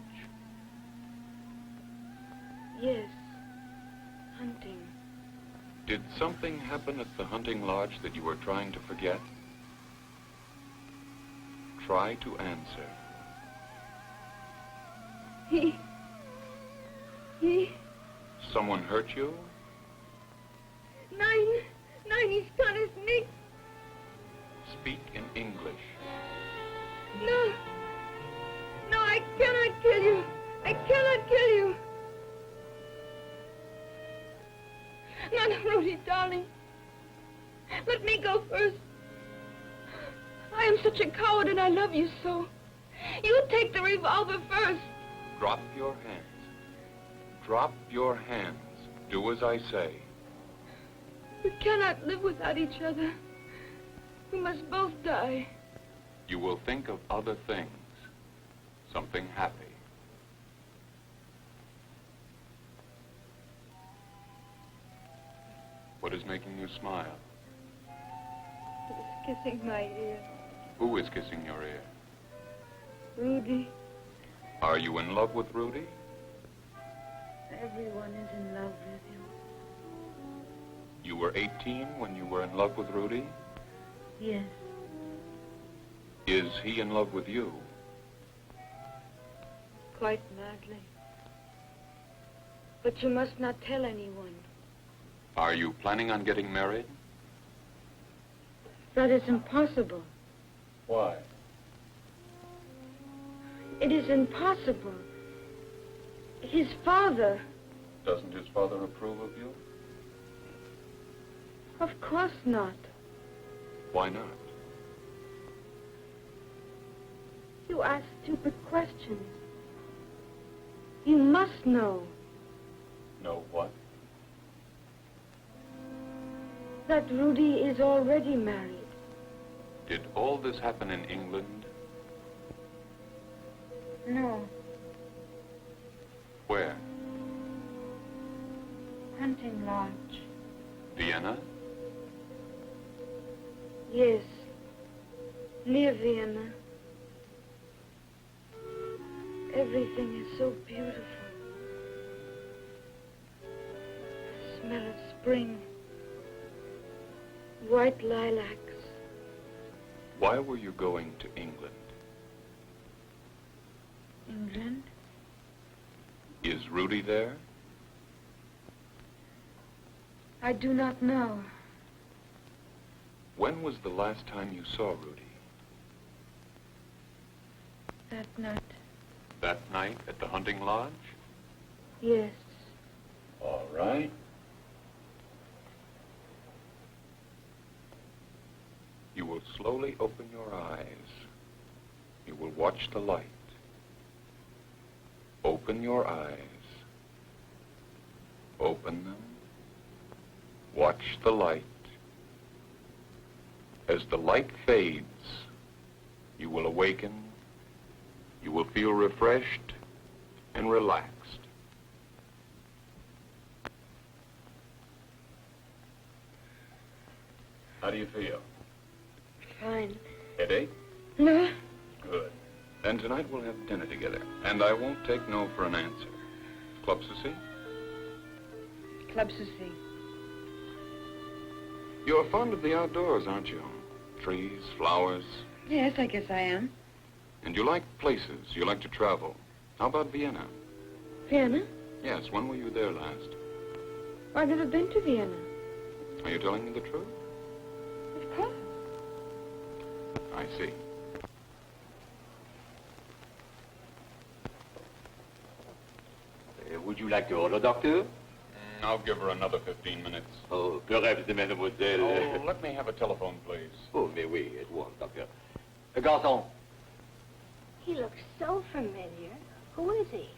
Yes. Hunting. Did something happen at the hunting lodge that you were trying to forget? Try to answer. He... Someone hurt you? Nein, ich kann es nicht. Speak in English. No, I cannot kill you. I cannot kill you. No, Rudy, darling. Let me go first. I am such a coward and I love you so. You take the revolver first. Drop your hands. Drop your hands. Do as I say. We cannot live without each other. We must both die. You will think of other things. Something happy. What is making you smile? He's kissing my ear. Who is kissing your ear? Rudy. Are you in love with Rudy? Everyone is in love with him. You were 18 when you were in love with Rudy? Yes. Is he in love with you? quite madly. But you must not tell anyone. Are you planning on getting married? That is impossible. Why? It is impossible. His father. Doesn't his father approve of you? Of course not. Why not? You ask stupid questions. You must know Know what? that Rudy is already married. Did all this happen in England? No, Where? hunting lodge. Vienna? Yes, near Vienna. Everything is so beautiful. The smell of spring. White lilacs. Why were you going to England? England? Is Rudy there? I do not know. When was the last time you saw Rudy? That night. That night at the hunting lodge? Yes. All right. You will slowly open your eyes. You will watch the light. Open your eyes. Open them. Watch the light. As the light fades, you will awaken. You will feel refreshed and relaxed. How do you feel? Fine. Headache? No. Good. Then tonight we'll have dinner together. And I won't take no for an answer. Club Susie? Club Susie. You're fond of the outdoors, aren't you? Trees, flowers. Yes, I guess I am. And you like places. You like to travel. How about Vienna? Vienna? Yes, when were you there last? I've never been to Vienna. Are you telling me the truth? Of course. I see. Would you like to order, Doctor? I'll give her another 15 minutes. Oh, que rêve de mademoiselle. Oh, let me have a telephone, please. Oh, mais oui, at once, Doctor. Garçon. He looks so familiar. Who is he?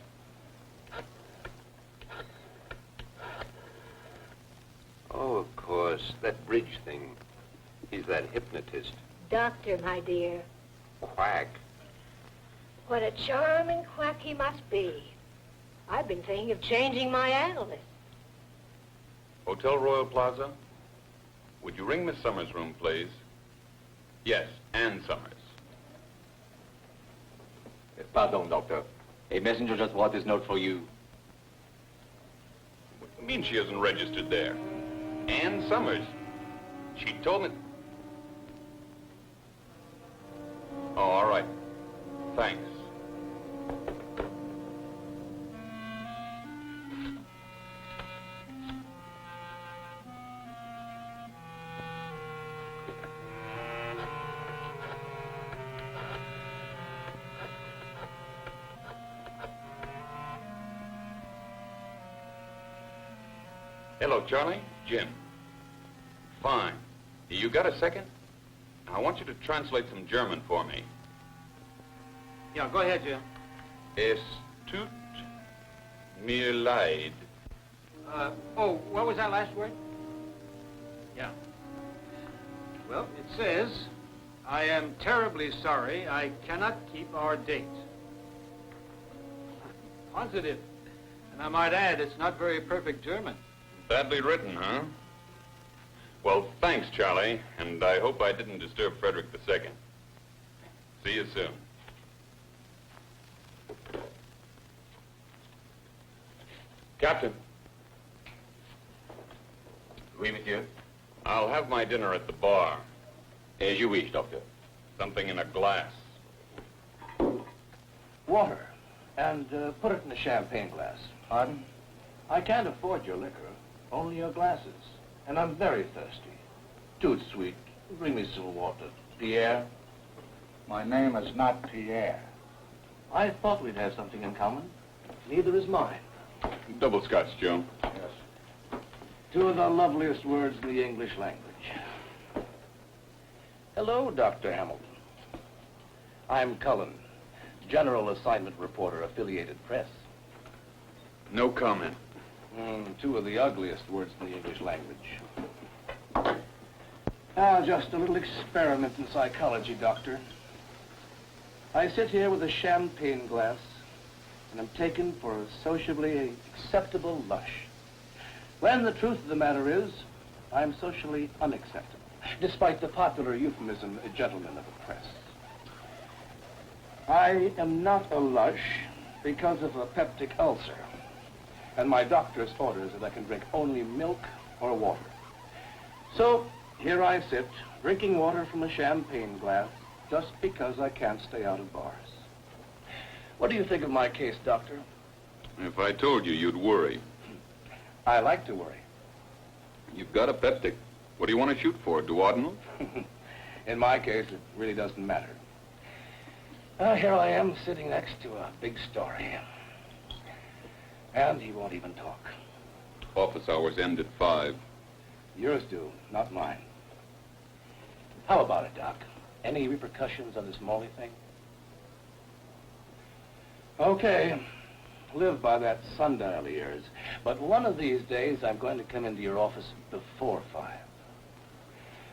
Oh, of course, that bridge thing. He's that hypnotist. Doctor, my dear. Quack. What a charming quack he must be. I've been thinking of changing my analyst. Hotel Royal Plaza? Would you ring Miss Summers' room, please? Yes, Ann Summers. Pardon, Doctor. A messenger just brought this note for you. What do you mean she isn't registered there? Ann Summers. She told me... Oh, all right. Thanks. Hello, Charlie. Jim. Fine. You got a second? I want you to translate some German for me. Yeah, go ahead, Jim. Es tut mir leid. What was that last word? Yeah. Well, it says, I am terribly sorry I cannot keep our date. Positive. And I might add, it's not very perfect German. Badly written, huh? Well, thanks, Charlie, and I hope I didn't disturb Frederick II. See you soon. Captain. Oui, monsieur. I'll have my dinner at the bar. As you wish, Doctor. Something in a glass. Water. And put it in a champagne glass. Pardon? I can't afford your liquor, only your glasses. And I'm very thirsty. Tooth sweet, bring me some water. Pierre? My name is not Pierre. I thought we'd have something in common. Neither is mine. Double scotch, Joe. Yes. Two of the loveliest words in the English language. Hello, Dr. Hamilton. I'm Cullen, General Assignment Reporter, Affiliated Press. No comment. Two of the ugliest words in the English language. Just a little experiment in psychology, Doctor. I sit here with a champagne glass, and am taken for a sociably acceptable lush. When the truth of the matter is, I'm socially unacceptable, despite the popular euphemism, a gentleman of the press. I am not a lush because of a peptic ulcer, and my doctor's orders that I can drink only milk or water. So, here I sit, drinking water from a champagne glass, just because I can't stay out of bars. What do you think of my case, Doctor? If I told you, you'd worry. I like to worry. You've got a peptic. What do you want to shoot for, duodenal? In my case, it really doesn't matter. Here I am, sitting next to a big story. And he won't even talk. Office hours end at 5. Yours do, not mine. How about it, Doc? Any repercussions on this Molly thing? Okay. Live by that sundial of yours. But one of these days, I'm going to come into your office before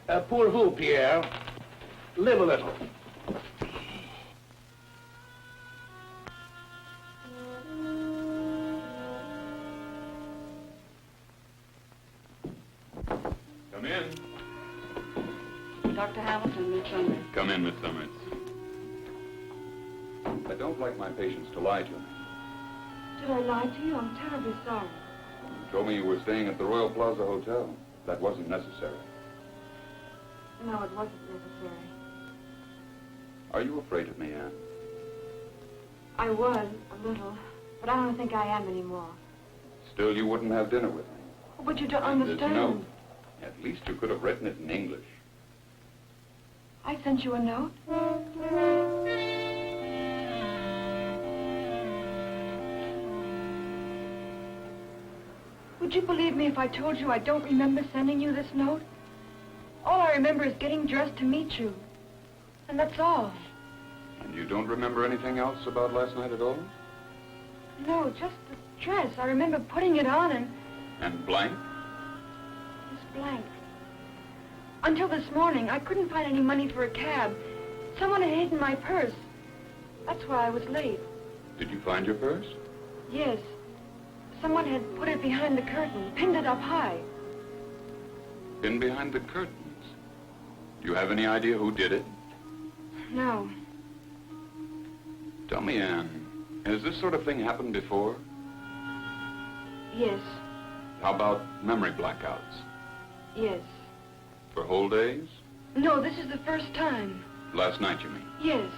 5. Pour vous, Pierre. Live a little. Come in. Dr. Hamilton, Miss Summers. Come in, Miss Summers. I don't like my patients to lie to me. Did I lie to you? I'm terribly sorry. You told me you were staying at the Royal Plaza Hotel. That wasn't necessary. No, it wasn't necessary. Are you afraid of me, Anne? I was, a little, but I don't think I am anymore. Still, you wouldn't have dinner with me. But you don't And understand. this note. At least you could have written it in English. I sent you a note? Would you believe me if I told you I don't remember sending you this note? All I remember is getting dressed to meet you. And that's all. And you don't remember anything else about last night at all? No, just the dress. I remember putting it on and... And blank? It's blank. Until this morning, I couldn't find any money for a cab. Someone had hidden my purse. That's why I was late. Did you find your purse? Yes. Someone had put it behind the curtain, pinned it up high. Pinned behind the curtains. Do you have any idea who did it? No. Tell me, Anne, has this sort of thing happened before? Yes. How about memory blackouts? Yes. For whole days? No, this is the first time. Last night, you mean? Yes.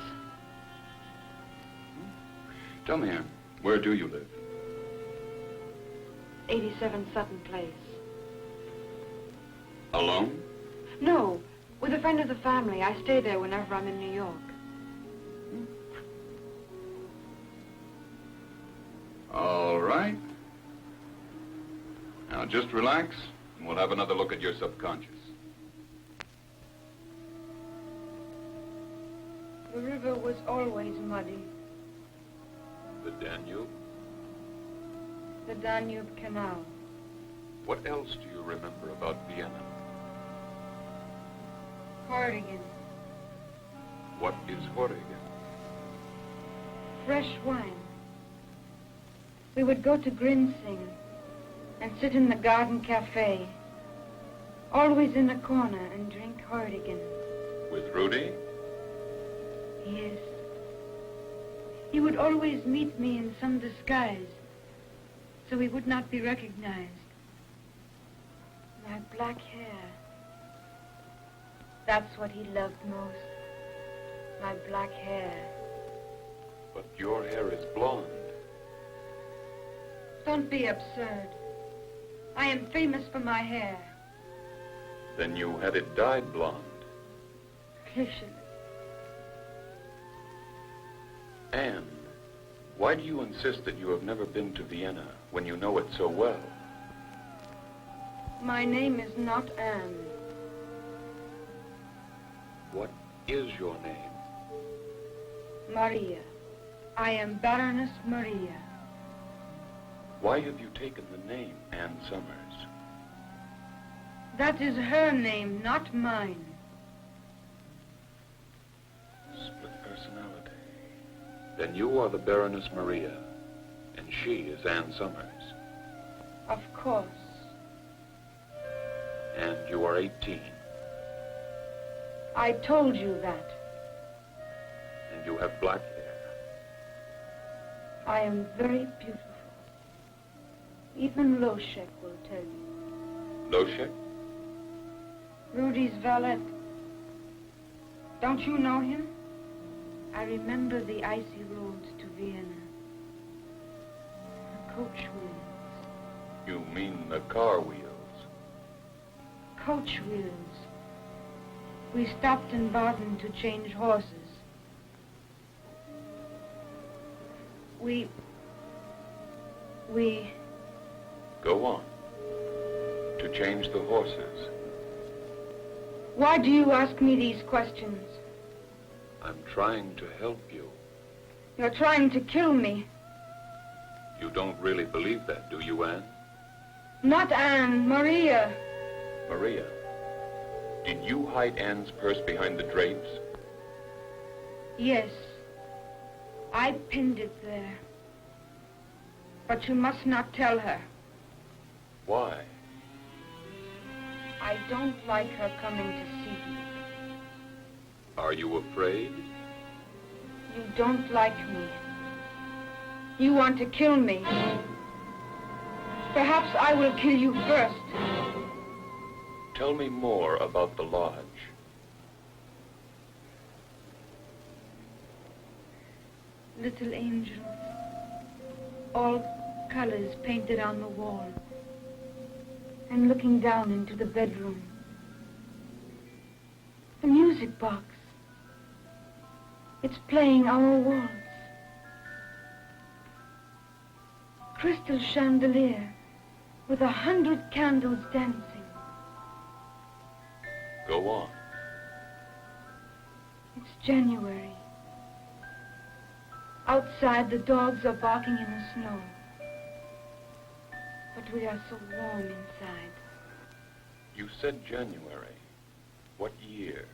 Tell me, Anne, where do you live? 87 Sutton Place. Alone? No, with a friend of the family. I stay there whenever I'm in New York. All right. Now, just relax, and we'll have another look at your subconscious. The river was always muddy. The Danube? The Danube Canal. What else do you remember about Vienna? Hordigan. What is Hordigan? Fresh wine. We would go to Grinsing and sit in the garden cafe, always in a corner, and drink Hordigan. With Rudy? Yes. He would always meet me in some disguise, so he would not be recognized. My black hair. That's what he loved most. My black hair. But your hair is blonde. Don't be absurd. I am famous for my hair. Then you had it dyed blonde. Occasionally. Anne, why do you insist that you have never been to Vienna when you know it so well? My name is not Anne. What is your name? Maria. I am Baroness Maria. Why have you taken the name Anne Summers? That is her name, not mine. Split personality. Then you are the Baroness Maria, and she is Anne Summers. Of course. And you are 18. I told you that. And you have black hair. I am very beautiful. Even Loshek will tell you. Loshek? Rudy's valet. Don't you know him? I remember the icy roads to Vienna. The coach wheels. You mean the car wheels? Coach wheels. We stopped in Baden to change horses. We... Go on. To change the horses. Why do you ask me these questions? I'm trying to help you. You're trying to kill me. You don't really believe that, do you, Anne? Not Anne, Maria. Maria, did you hide Anne's purse behind the drapes? Yes. I pinned it there. But you must not tell her. Why? I don't like her coming to see you. Are you afraid? You don't like me. You want to kill me. Perhaps I will kill you first. Tell me more about the lodge. Little angels. All colors painted on the wall. And looking down into the bedroom. The music box. It's playing our waltz. Crystal chandelier with 100 candles dancing. Go on. It's January. Outside, the dogs are barking in the snow. But we are so warm inside. You said January. What year?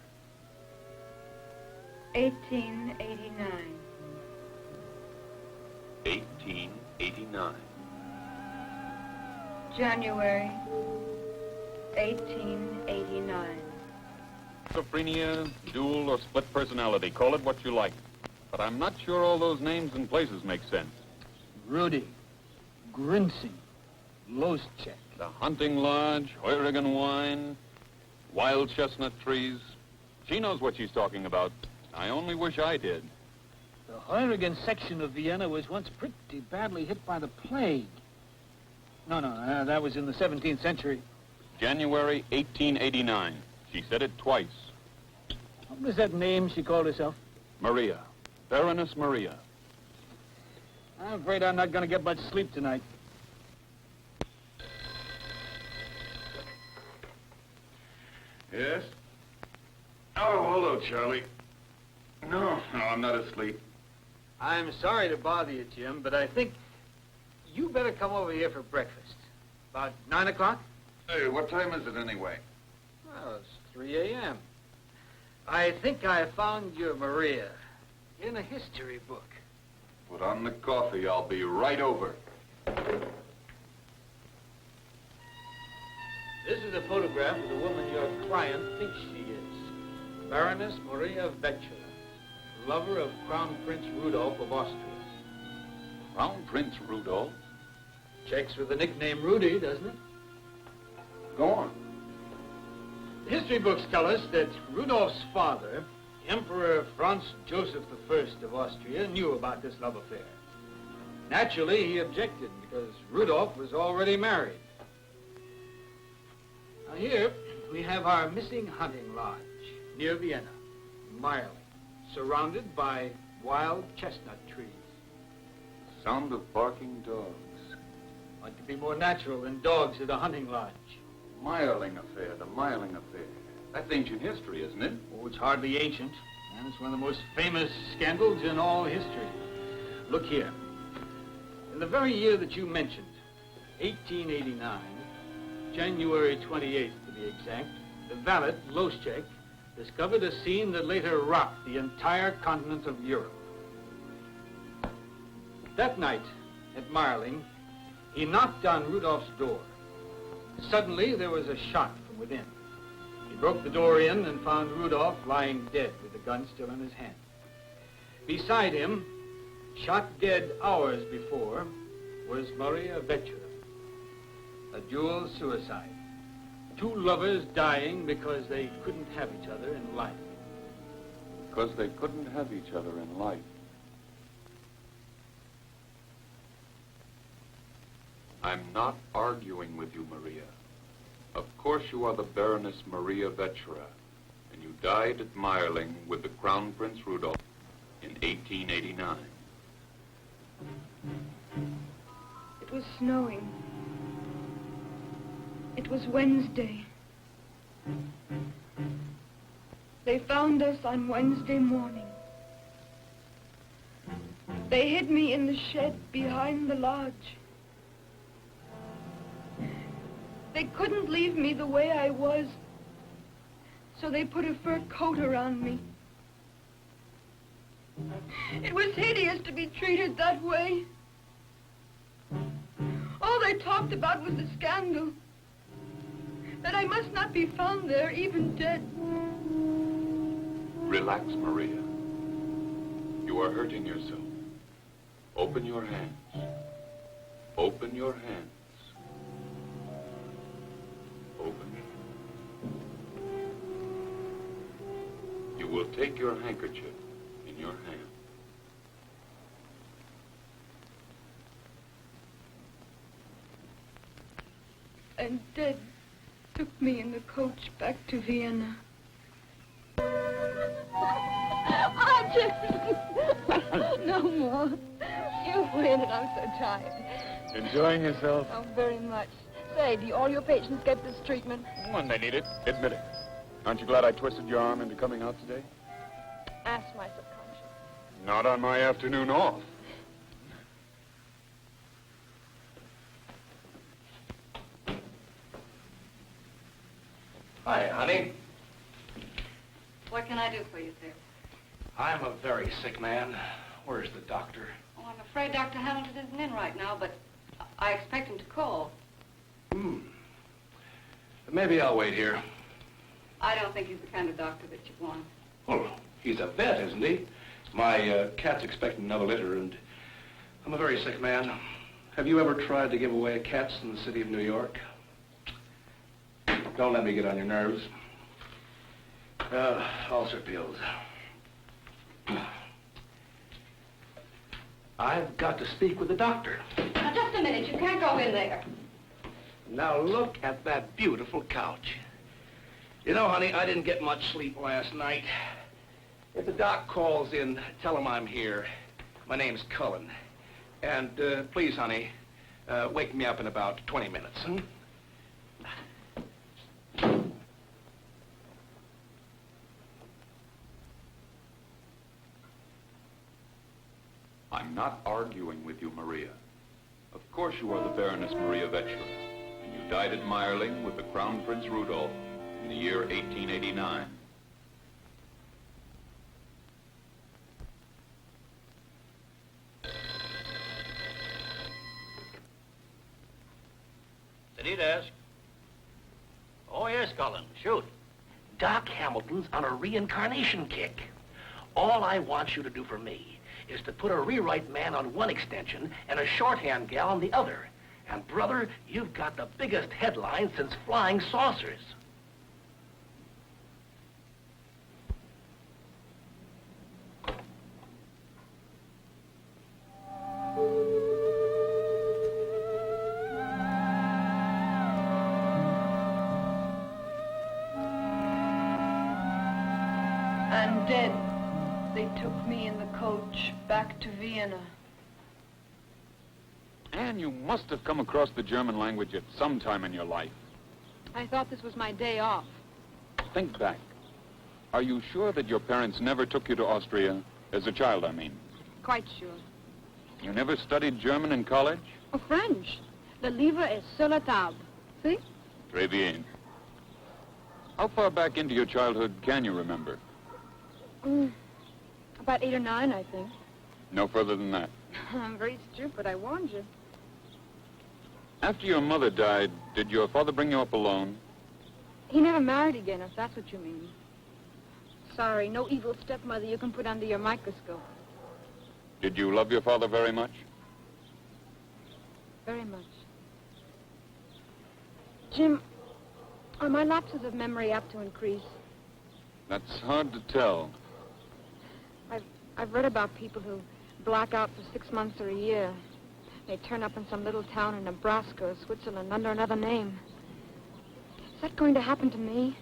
1889. 1889. January 1889. Schizophrenia, dual or split personality, call it what you like. But I'm not sure all those names and places make sense. Rudy, Grinsing, Loschek. The hunting lodge, Heurigen wine, wild chestnut trees. She knows what she's talking about. I only wish I did. The Heurigen section of Vienna was once pretty badly hit by the plague. No, that was in the 17th century. January 1889. She said it twice. What was that name she called herself? Maria. Baroness Maria. I'm afraid I'm not going to get much sleep tonight. Yes? Oh, hello, Charlie. No, I'm not asleep. I'm sorry to bother you, Jim, but I think you better come over here for breakfast. About 9 o'clock? Hey, what time is it anyway? Well, it's 3 a.m. I think I found your Maria in a history book. Put on the coffee. I'll be right over. This is a photograph of the woman your client thinks she is. Baroness Maria Vetsera, lover of Crown Prince Rudolf of Austria. Crown Prince Rudolf? Checks with the nickname Rudy, doesn't it? Go on. The history books tell us that Rudolf's father, Emperor Franz Joseph I of Austria, knew about this love affair. Naturally, he objected because Rudolf was already married. Now here, we have our missing hunting lodge near Vienna, Mayerling, surrounded by wild chestnut trees. Sound of barking dogs. What could be more natural than dogs at a hunting lodge? Mayerling affair, the Mayerling affair. That's ancient history, isn't it? Oh, it's hardly ancient, and it's one of the most famous scandals in all history. Look here. In the very year that you mentioned, 1889, January 28th to be exact, the valet, Loschek, discovered a scene that later rocked the entire continent of Europe. That night, at Mayerling, he knocked on Rudolf's door. Suddenly, there was a shot from within. He broke the door in and found Rudolf lying dead with the gun still in his hand. Beside him, shot dead hours before, was Maria Vetsera. A dual suicide. Two lovers dying because they couldn't have each other in life. Because they couldn't have each other in life. I'm not arguing with you, Maria. Of course you are the Baroness Maria Vetsera, and you died at Mayerling with the Crown Prince Rudolf in 1889. It was snowing. It was Wednesday. They found us on Wednesday morning. They hid me in the shed behind the lodge. They couldn't leave me the way I was, so they put a fur coat around me. It was hideous to be treated that way. All they talked about was the scandal, that I must not be found there, even dead. Relax, Maria. You are hurting yourself. Open your hands. Open your hands. Open. You will take your handkerchief in your hand. And dead took me in the coach back to Vienna. No more. You win, and I'm so tired. Enjoying yourself? Oh, very much. Say, do all your patients get this treatment? When they need it. Admit it. Aren't you glad I twisted your arm into coming out today? Ask my subconscious. Not on my afternoon off. Hi, honey. What can I do for you, sir? I'm a very sick man. Where's the doctor? Oh, I'm afraid Dr. Hamilton isn't in right now, but I expect him to call. Maybe I'll wait here. I don't think he's the kind of doctor that you want. Well, he's a vet, isn't he? My cat's expecting another litter, and I'm a very sick man. Have you ever tried to give away cats in the city of New York? Don't let me get on your nerves. Ulcer pills. I've got to speak with the doctor. Now, just a minute. You can't go in there. Now, look at that beautiful couch. You know, honey, I didn't get much sleep last night. If the doc calls in, tell him I'm here. My name's Cullen. And please, honey, wake me up in about 20 minutes. I'm not arguing with you, Maria. Of course you are the Baroness Maria Vetsera, and you died at Mayerling with the Crown Prince Rudolf in the year 1889. Did he ask? Oh, yes, Cullen. Shoot. Doc Hamilton's on a reincarnation kick. All I want you to do for me is to put a rewrite man on one extension and a shorthand gal on the other. And, brother, you've got the biggest headline since flying saucers. dead, they took me in the coach back to Vienna. Anne, you must have come across the German language at some time in your life. I thought this was my day off. Think back. Are you sure that your parents never took you to Austria? As a child, I mean. Quite sure. You never studied German in college? Oh, French. Le livre est sur la table. See? Très bien. How far back into your childhood can you remember? About 8 or 9, I think. No further than that. I'm very stupid, I warned you. After your mother died, did your father bring you up alone? He never married again, if that's what you mean. Sorry, no evil stepmother you can put under your microscope. Did you love your father very much? Very much. Jim, are my lapses of memory apt to increase? That's hard to tell. I've read about people who black out for 6 months or a year. They turn up in some little town in Nebraska or Switzerland under another name. Is that going to happen to me?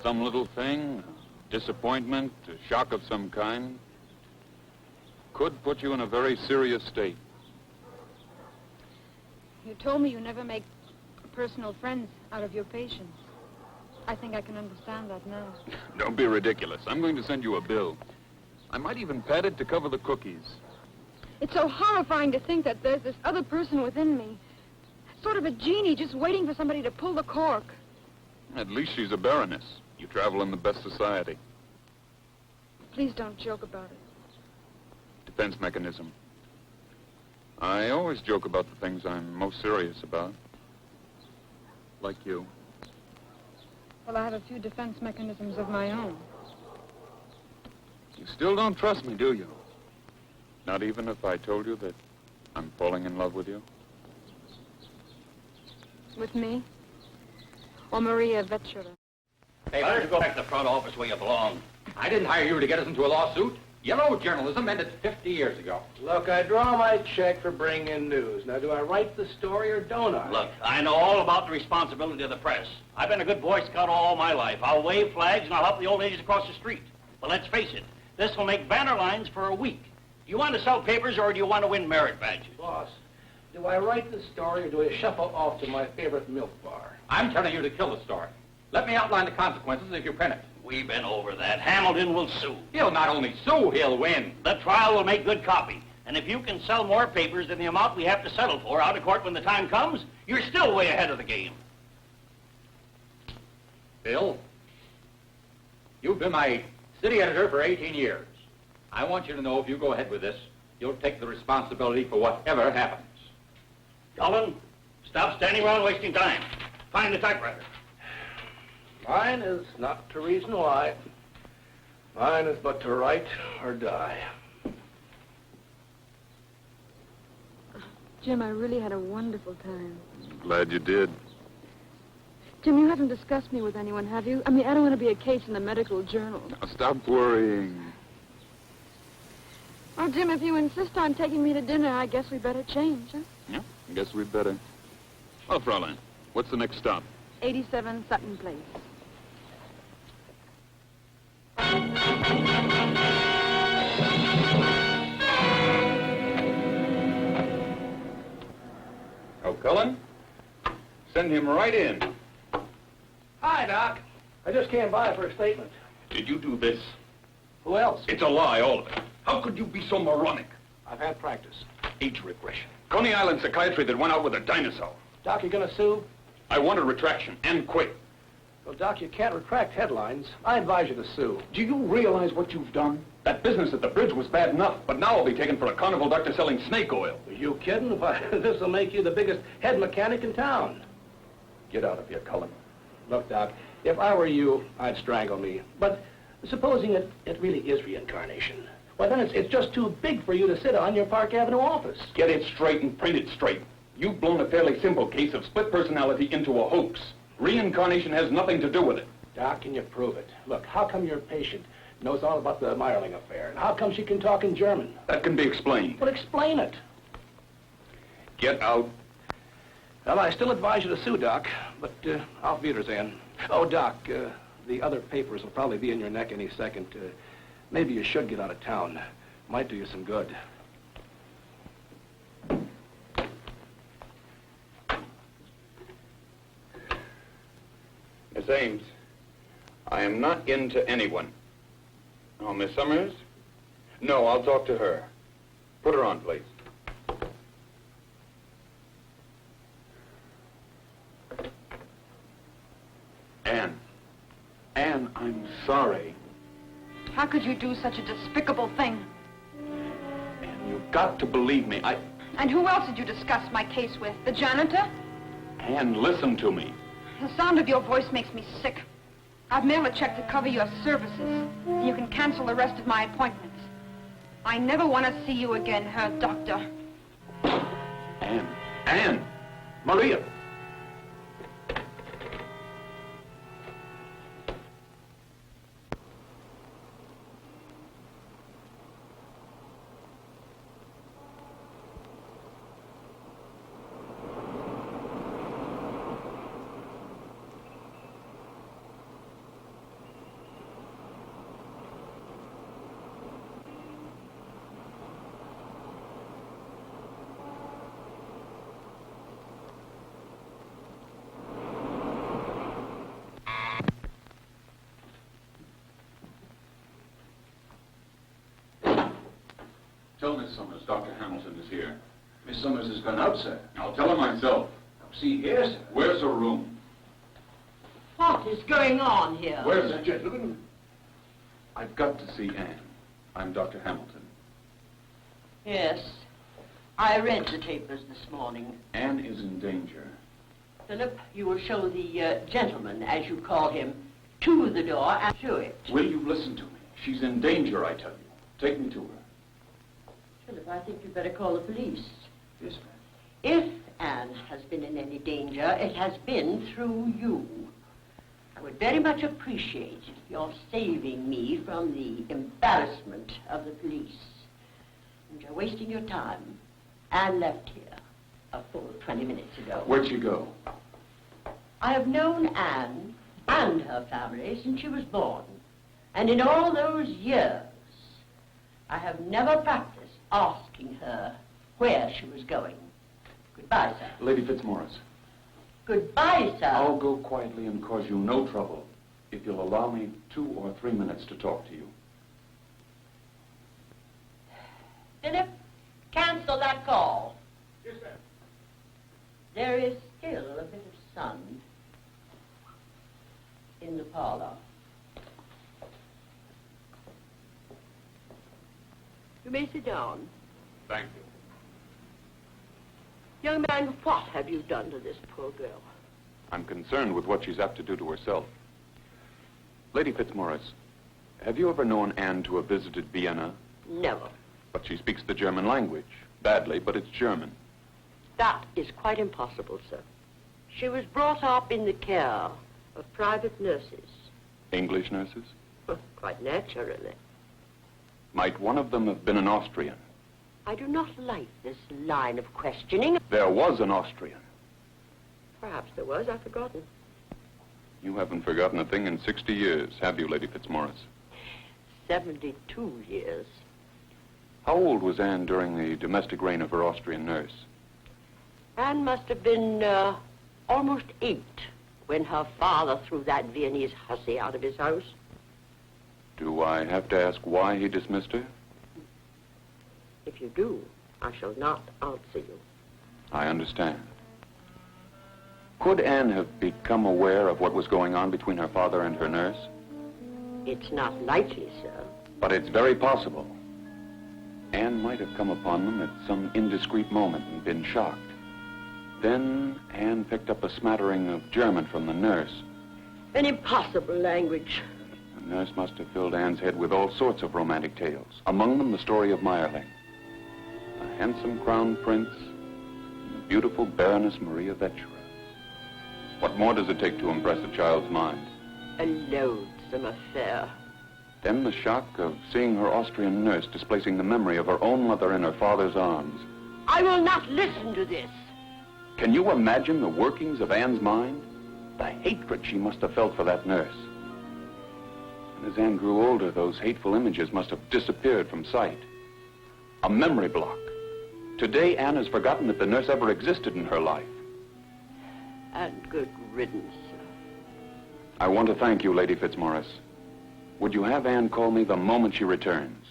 Some little thing, disappointment, a shock of some kind, could put you in a very serious state. You told me you never make personal friends out of your patients. I think I can understand that now. Don't be ridiculous. I'm going to send you a bill. I might even pad it to cover the cookies. It's so horrifying to think that there's this other person within me. Sort of a genie just waiting for somebody to pull the cork. At least she's a baroness. You travel in the best society. Please don't joke about it. Defense mechanism. I always joke about the things I'm most serious about. Like you. Well, I have a few defense mechanisms of my own. You still don't trust me, do you? Not even if I told you that I'm falling in love with you? With me? Or Maria Vetsera? Hey, why don't you go back to the front office where you belong? I didn't hire you to get us into a lawsuit. Yellow journalism ended 50 years ago. Look, I draw my check for bringing in news. Now, do I write the story or don't I? Look, I know all about the responsibility of the press. I've been a good Boy Scout all my life. I'll wave flags and I'll help the old ladies across the street. But let's face it, this will make banner lines for a week. Do you want to sell papers or do you want to win merit badges? Boss, do I write the story or do I shuffle off to my favorite milk bar? I'm telling you to kill the story. Let me outline the consequences if you print it. We've been over that. Hamilton will sue. He'll not only sue, he'll win. The trial will make good copy. And if you can sell more papers than the amount we have to settle for out of court when the time comes, you're still way ahead of the game. Bill, you've been my city editor for 18 years. I want you to know if you go ahead with this, you'll take the responsibility for whatever happens. Cullen, stop standing around wasting time. Find the typewriter. Mine is not to reason why. Mine is but to write or die. Jim, I really had a wonderful time. Glad you did. Jim, you haven't discussed me with anyone, have you? I mean, I don't want to be a case in the medical journal. Now stop worrying. Oh, Jim, if you insist on taking me to dinner, I guess we better change, huh? Yeah, I guess we'd better. Well, Fraulein, what's the next stop? 87 Sutton Place. Oh, Cullen? Send him right in. Hi, Doc. I just came by for a statement. Did you do this? Who else? It's a lie, all of it. How could you be so moronic? I've had practice. Age regression. Coney Island psychiatry that went out with a dinosaur. Doc, you gonna sue? I want a retraction, and quick. Well, Doc, you can't retract headlines. I advise you to sue. Do you realize what you've done? That business at the bridge was bad enough, but now I'll be taken for a carnival doctor selling snake oil. Are you kidding? Why, this will make you the biggest head mechanic in town. Get out of here, Cullen. Look, Doc, if I were you, I'd strangle me. But supposing it really is reincarnation, well, then it's just too big for you to sit on your Park Avenue office. Get it straight and print it straight. You've blown a fairly simple case of split personality into a hoax. Reincarnation has nothing to do with it. Doc, can you prove it? Look, how come your patient knows all about the Mayerling affair? And how come she can talk in German? That can be explained. Well, explain it. Get out. Well, I still advise you to sue, Doc, but auf Wiedersehen. Oh, Doc, The other papers will probably be in your neck any second. Maybe you should get out of town. Might do you some good. Miss Ames, I am not into anyone. Oh, Miss Summers? No, I'll talk to her. Put her on, please. Anne, I'm sorry. How could you do such a despicable thing? Anne, you've got to believe me. And who else did you discuss my case with? The janitor? Anne, listen to me. The sound of your voice makes me sick. I've mailed a check to cover your services. And you can cancel the rest of my appointments. I never want to see you again, Herr Doctor. Anne! Maria! Tell Miss Summers Dr. Hamilton is here. Miss Summers has gone out, sir. I'll tell her myself. See here, sir. Where's her room? What is going on here? Where's that gentleman? I've got to see Anne. I'm Dr. Hamilton. Yes. I read the papers this morning. Anne is in danger. Philip, you will show the gentleman, as you call him, to the door and through it. Will you listen to me? She's in danger, I tell you. Take me to her. Philip, I think you'd better call the police. Yes, ma'am. If Anne has been in any danger, it has been through you. I would very much appreciate your saving me from the embarrassment of the police. And you're wasting your time. Anne left here a full 20 minutes ago. Where'd she go? I have known Anne and her family since she was born. And in all those years, I have never practiced asking her where she was going. Goodbye, sir. Lady Fitzmaurice. Goodbye, sir. I'll go quietly and cause you no trouble if you'll allow me 2 or 3 minutes to talk to you. Philip, cancel that call. Yes, ma'am. There is still a bit of sun in the parlor. You may sit down. Thank you. Young man, what have you done to this poor girl? I'm concerned with what she's apt to do to herself. Lady Fitzmaurice, have you ever known Anne to have visited Vienna? Never. But she speaks the German language. Badly, but it's German. That is quite impossible, sir. She was brought up in the care of private nurses. English nurses? Quite naturally. Might one of them have been an Austrian? I do not like this line of questioning. There was an Austrian. Perhaps there was. I've forgotten. You haven't forgotten a thing in 60 years, have you, Lady Fitzmaurice? 72 years. How old was Anne during the domestic reign of her Austrian nurse? Anne must have been almost 8 when her father threw that Viennese hussy out of his house. Do I have to ask why he dismissed her? If you do, I shall not answer you. I understand. Could Anne have become aware of what was going on between her father and her nurse? It's not likely, sir. But it's very possible. Anne might have come upon them at some indiscreet moment and been shocked. Then Anne picked up a smattering of German from the nurse. An impossible language. The nurse must have filled Anne's head with all sorts of romantic tales, among them the story of Mayerling. A handsome crown prince and the beautiful Baroness Maria Vetsera. What more does it take to impress a child's mind? A loathsome affair. Then the shock of seeing her Austrian nurse displacing the memory of her own mother in her father's arms. I will not listen to this. Can you imagine the workings of Anne's mind? The hatred she must have felt for that nurse. And as Anne grew older, those hateful images must have disappeared from sight. A memory block. Today, Anne has forgotten that the nurse ever existed in her life. And good riddance, sir. I want to thank you, Lady Fitzmaurice. Would you have Anne call me the moment she returns?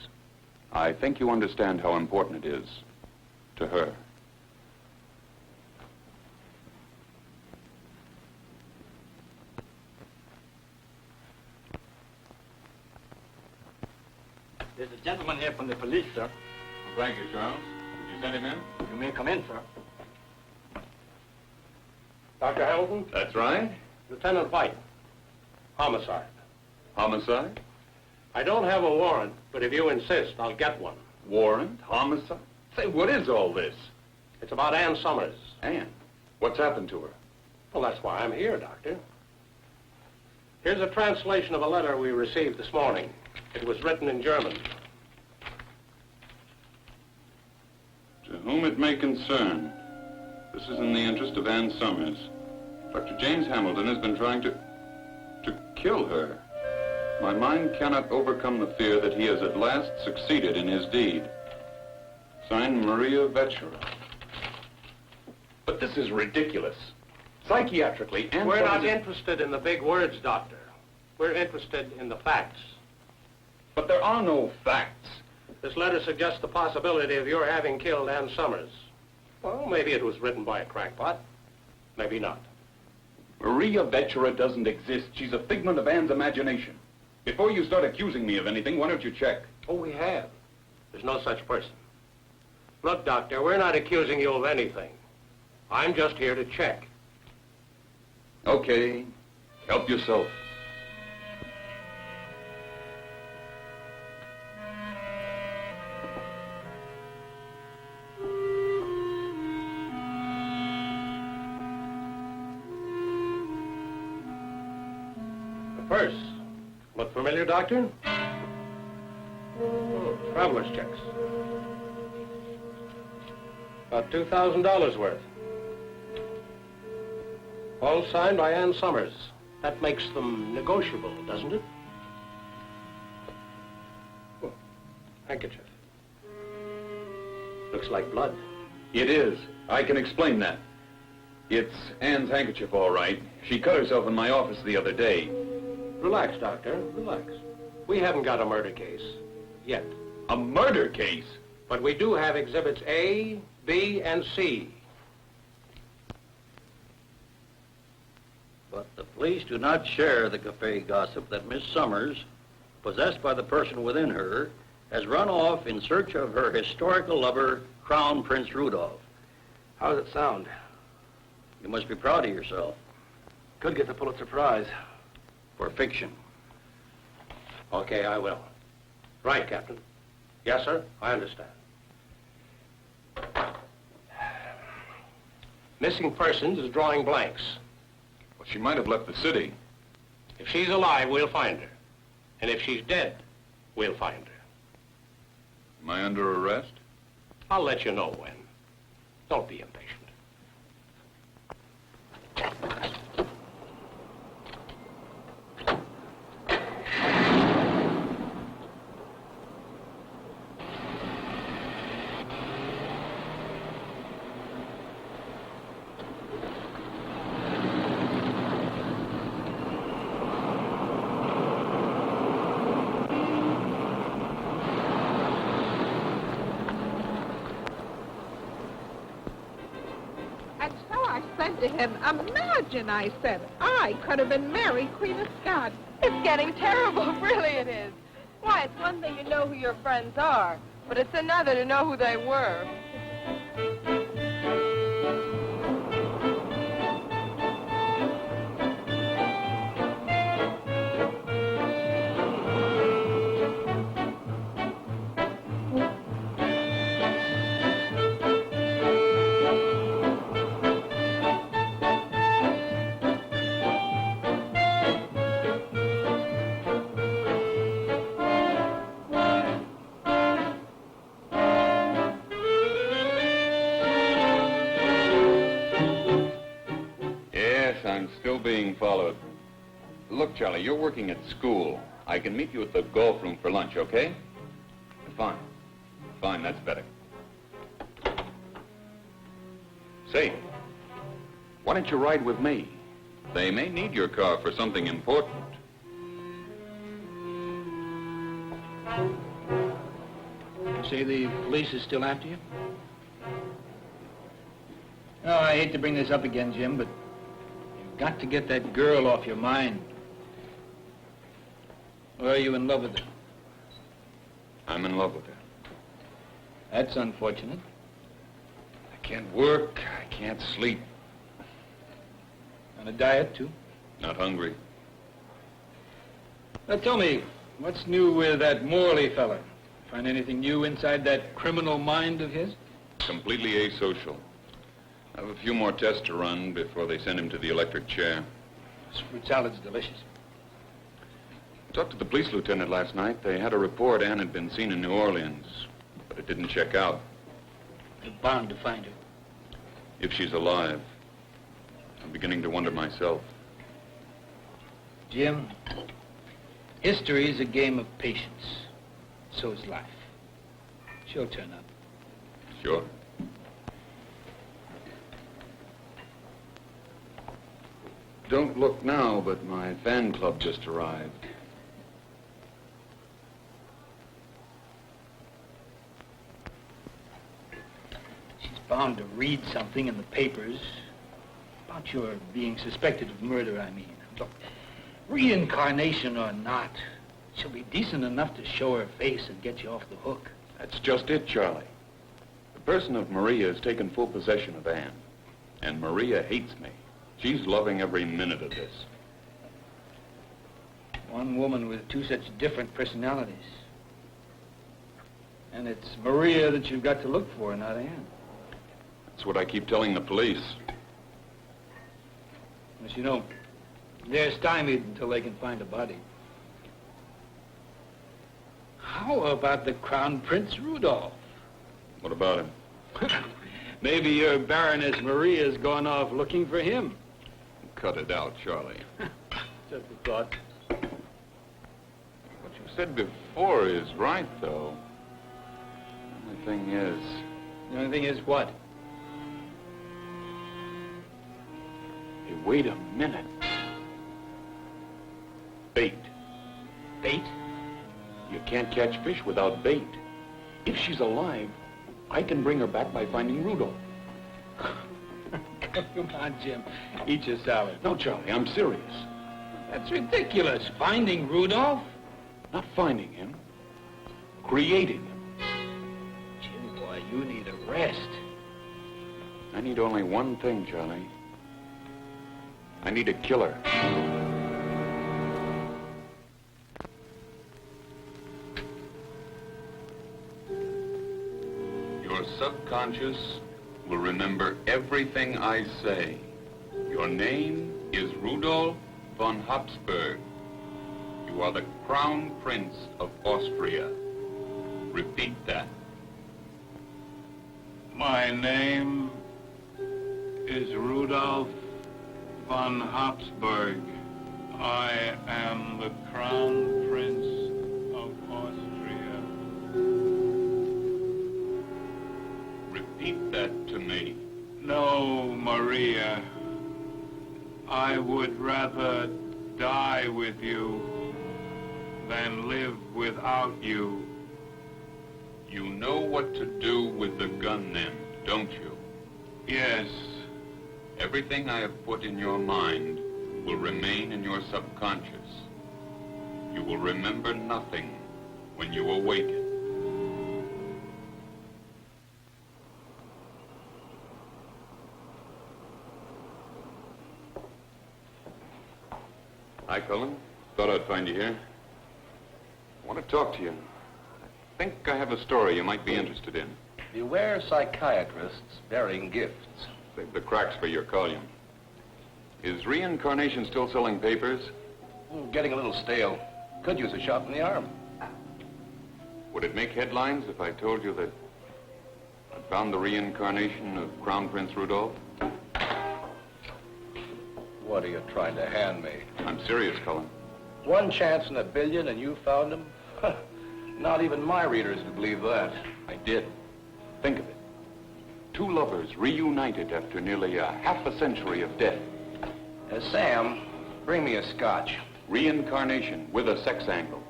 I think you understand how important it is to her. There's a gentleman here from the police, sir. Thank you, Charles. Did you send him in? You may come in, sir. Dr. Hamilton? That's right. Lieutenant White. Homicide. Homicide? I don't have a warrant, but if you insist, I'll get one. Warrant? Homicide? Say, what is all this? It's about Ann Summers. Anne? What's happened to her? Well, that's why I'm here, Doctor. Here's a translation of a letter we received this morning. It was written in German. To whom it may concern, this is in the interest of Ann Summers. Dr. James Hamilton has been trying to kill her. My mind cannot overcome the fear that he has at last succeeded in his deed. Signed, Maria Vetsera. But this is ridiculous. Psychiatrically, Ann We're Summers not interested in the big words, Doctor. We're interested in the facts. But there are no facts. This letter suggests the possibility of your having killed Ann Summers. Well, maybe it was written by a crackpot. Maybe not. Maria Vetsera doesn't exist. She's a figment of Anne's imagination. Before you start accusing me of anything, why don't you check? Oh, we have. There's no such person. Look, Doctor, we're not accusing you of anything. I'm just here to check. Okay. Help yourself. Purse. Look familiar, Doctor? Oh, traveler's checks. About $2,000 worth. All signed by Ann Summers. That makes them negotiable, doesn't it? Oh, handkerchief. Looks like blood. It is. I can explain that. It's Anne's handkerchief, all right. She cut herself in my office the other day. Relax, Doctor, relax. We haven't got a murder case yet. A murder case? But we do have exhibits A, B, and C. But the police do not share the cafe gossip that Miss Summers, possessed by the person within her, has run off in search of her historical lover, Crown Prince Rudolf. How does it sound? You must be proud of yourself. Could get the Pulitzer Prize. For fiction. Okay, I will. Right, Captain. Yes, sir, I understand. Missing persons is drawing blanks. Well, she might have left the city. If she's alive, we'll find her. And if she's dead, we'll find her. Am I under arrest? I'll let you know when. Don't be impatient. To him, imagine, I said, I could have been Mary, Queen of Scots. It's getting terrible, really it is. Why, it's one thing to know who your friends are, but it's another to know who they were. Being followed. Look, Charlie, you're working at school. I can meet you at the golf room for lunch, okay? Fine. Fine, that's better. Say, why don't you ride with me? They may need your car for something important. You say the police is still after you? Oh, I hate to bring this up again, Jim, but you've got to get that girl off your mind. Or are you in love with her? I'm in love with her. That's unfortunate. I can't work, I can't sleep. On a diet, too? Not hungry. Now, tell me, what's new with that Morley fella? Find anything new inside that criminal mind of his? Completely asocial. I have a few more tests to run before they send him to the electric chair. This fruit salad's delicious. I talked to the police lieutenant last night. They had a report Anne had been seen in New Orleans, but it didn't check out. They're bound to find her. If she's alive. I'm beginning to wonder myself. Jim, history is a game of patience. So is life. She'll turn up. Sure. Don't look now, but my fan club just arrived. She's bound to read something in the papers about your being suspected of murder, I mean. Look, reincarnation or not, she'll be decent enough to show her face and get you off the hook. That's just it, Charlie. The person of Maria has taken full possession of Anne. And Maria hates me. She's loving every minute of this. One woman with two such different personalities. And it's Maria that you've got to look for, not Anne. That's what I keep telling the police. As you know, they're stymied until they can find a body. How about the Crown Prince Rudolf? What about him? Maybe your Baroness Maria's gone off looking for him. Cut it out, Charlie. Just a thought. What you said before is right, though. The only thing is... The only thing is what? Hey, wait a minute. Bait. Bait? You can't catch fish without bait. If she's alive, I can bring her back by finding Rudolf. Come on, Jim. Eat your salad. No, Charlie, I'm serious. That's ridiculous. Finding Rudolf? Not finding him. Creating him. Jim, boy, you need a rest. I need only one thing, Charlie. I need a killer. Your subconscious will remember everything I say. Your name is Rudolf von Habsburg. You are the Crown Prince of Austria. Repeat that. My name is Rudolf von Habsburg. I am the Crown Prince of Austria. Repeat that to me. No, Maria. I would rather die with you than live without you. You know what to do with the gun then, don't you? Yes. Everything I have put in your mind will remain in your subconscious. You will remember nothing when you awaken. Hi, Cullen. Thought I'd find you here. I want to talk to you. I think I have a story you might be interested in. Beware psychiatrists bearing gifts. Save the cracks for your column. Is reincarnation still selling papers? Getting a little stale. Could use a shot in the arm. Would it make headlines if I told you that I found the reincarnation of Crown Prince Rudolf? What are you trying to hand me? I'm serious, Cullen. 1 chance in a billion and you found him? Not even my readers would believe that. I did. Think of it. 2 lovers reunited after nearly half a century of death. Sam, bring me a scotch. Reincarnation with a sex angle.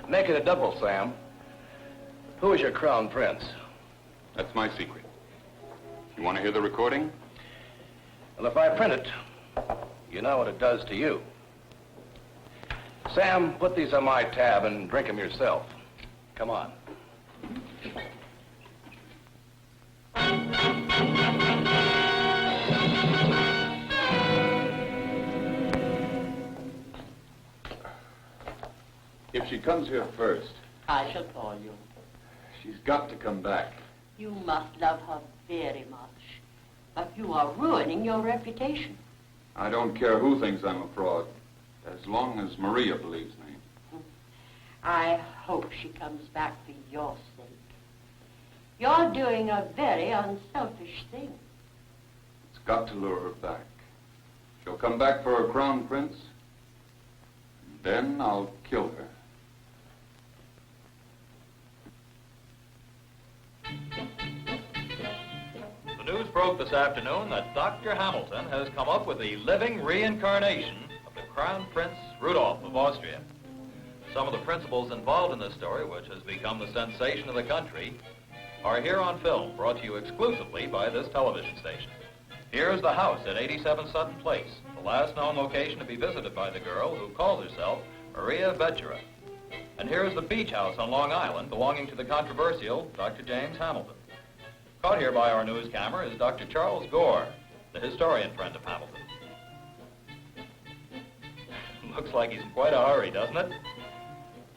Make it a double, Sam. Who is your crown prince? That's my secret. You want to hear the recording? Well, if I print it, you know what it does to you. Sam, put these on my tab and drink them yourself. Come on. If she comes here first, I shall call you. she's got to come back. You must love her very much. But you are ruining your reputation. I don't care who thinks I'm a fraud, as long as Maria believes me. I hope she comes back for your sake. You're doing a very unselfish thing. It's got to lure her back. She'll come back for her crown prince, and then I'll kill her. The news broke this afternoon that Dr. Hamilton has come up with the living reincarnation of the Crown Prince Rudolf of Austria. Some of the principals involved in this story, which has become the sensation of the country, are here on film, brought to you exclusively by this television station. Here's the house at 87 Sutton Place, the last known location to be visited by the girl who calls herself Maria Vetsera. And here's the beach house on Long Island belonging to the controversial Dr. James Hamilton. Caught here by our news camera is Dr. Charles Gore, the historian friend of Hamilton. Looks like he's in quite a hurry, doesn't it?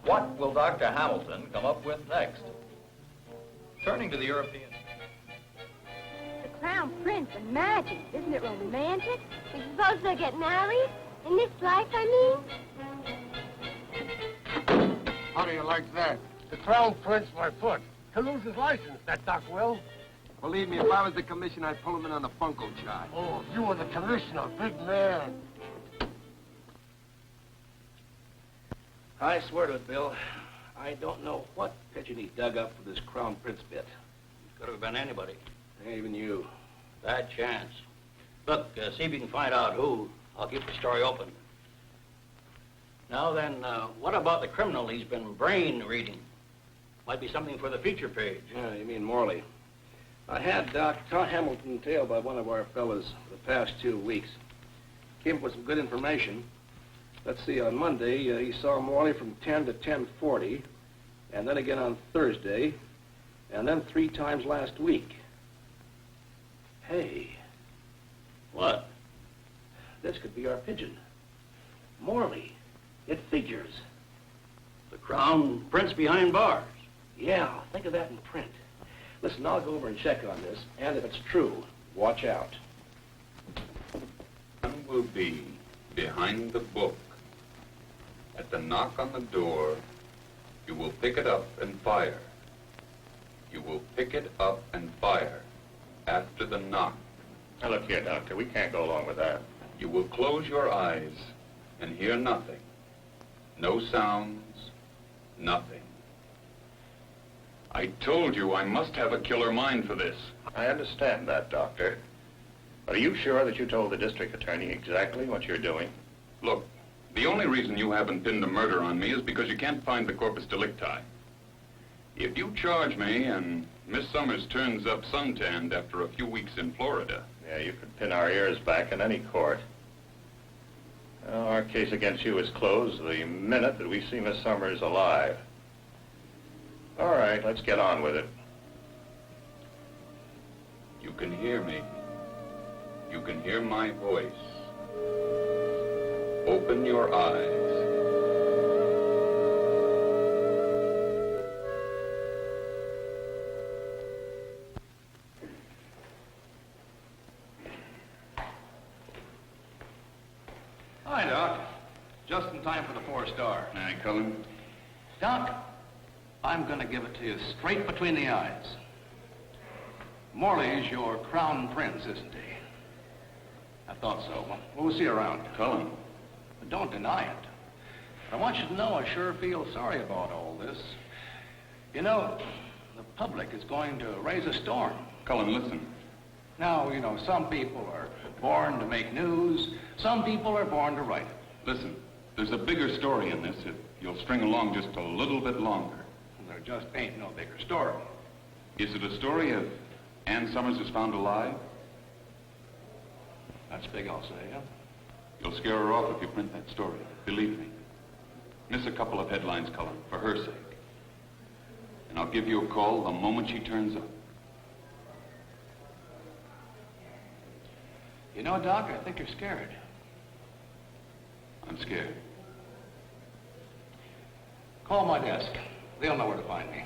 What will Dr. Hamilton come up with next? Turning to the European. The Crown Prince and magic. Isn't it romantic? You're supposed to get married? In this life, I mean? How do you like that? The Crown Prince, my foot. He'll lose his license, that Doc will. Believe me, if I was the commissioner, I'd pull him in on the bunco charge. Oh, if you were the commissioner, big man. I swear to it, Bill, I don't know what pigeon he dug up for this Crown Prince bit. Could have been anybody. Even you. Bad chance. Look, see if you can find out who. I'll keep the story open. Now then, what about the criminal he's been brain reading? Might be something for the feature page. Yeah, you mean Morley. I had Doc Hamilton tailed by one of our fellas the past 2 weeks. Came up with some good information. Let's see, on Monday, he saw Morley from 10 to 10:40, and then again on Thursday, and then 3 times last week. Hey. What? This could be our pigeon. Morley. It figures. The Crown Prince behind bars. Yeah, think of that in print. Listen, I'll go over and check on this, and if it's true, watch out. One will be behind the book. At the knock on the door, you will pick it up and fire. You will pick it up and fire after the knock. Now look here, Doctor, we can't go along with that. You will close your eyes and hear nothing. No sounds, nothing. I told you I must have a killer mind for this. I understand that, Doctor. But are you sure that you told the district attorney exactly what you're doing? Look, the only reason you haven't pinned a murder on me is because you can't find the corpus delicti. If you charge me and Miss Summers turns up suntanned after a few weeks in Florida... Yeah, you could pin our ears back in any court. Well, our case against you is closed the minute that we see Miss Summers alive. All right, let's get on with it. You can hear me. You can hear my voice. Open your eyes. Hi, Doc. Just in time for the 4-star. Hi, Cullen. Doc, I'm going to give it to you straight between the eyes. Morley's your crown prince, isn't he? I thought so. We'll see you around. Cullen. But don't deny it. I want you to know I sure feel sorry about all this. You know, the public is going to raise a storm. Cullen, listen. Now, you know, some people are born to make news. Some people are born to write it. Listen, there's a bigger story in this if you'll string along just a little bit longer. There just ain't no bigger story. Is it a story of Ann Summers was found alive? That's big, I'll say, yeah. You'll scare her off if you print that story. Believe me. Miss a couple of headlines, Cullen, for her sake. And I'll give you a call the moment she turns up. You know, Doc, I think you're scared. I'm scared. Call my desk. They'll know where to find me.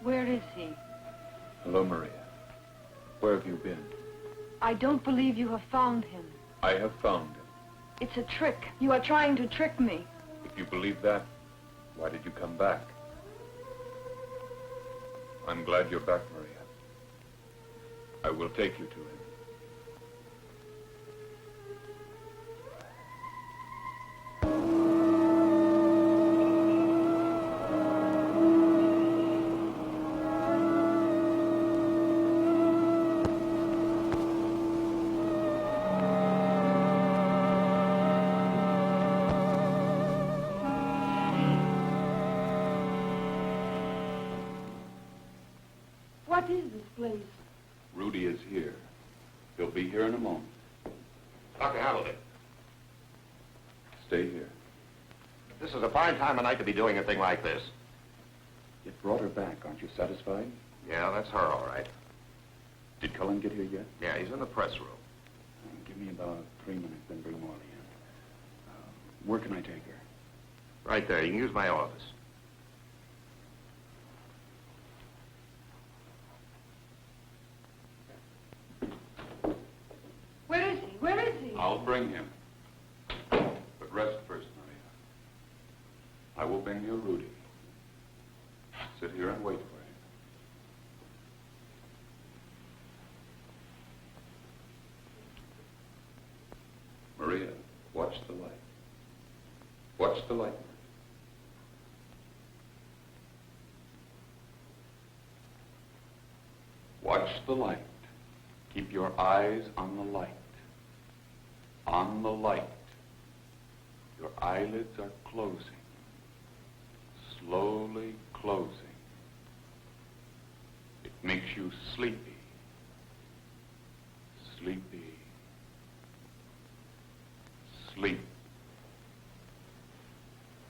Where is he? Hello, Maria. Where have you been? I don't believe you have found him. I have found him. It's a trick. You are trying to trick me. If you believe that, why did you come back? I'm glad you're back, Maria. I will take you to him. What is this place? Rudy is here. He'll be here in a moment. Dr. Hamilton, Stay here. this is a fine time of night to be doing a thing like this. You brought her back. Aren't you satisfied? Yeah, that's her, all right. Did Cullen get here yet? Yeah, he's in the press room. Give me about 3 minutes, then bring Morley in. Where can I take her? Right there. You can use my office. Where is he? Where is he? I'll bring him. But rest first, Maria. I will bring you Rudy. Sit here and wait for him. Maria, watch the light. Watch the light. Watch the light. Keep your eyes on the light. On the light. Your eyelids are closing. Slowly closing. It makes you sleepy. Sleepy. Sleep.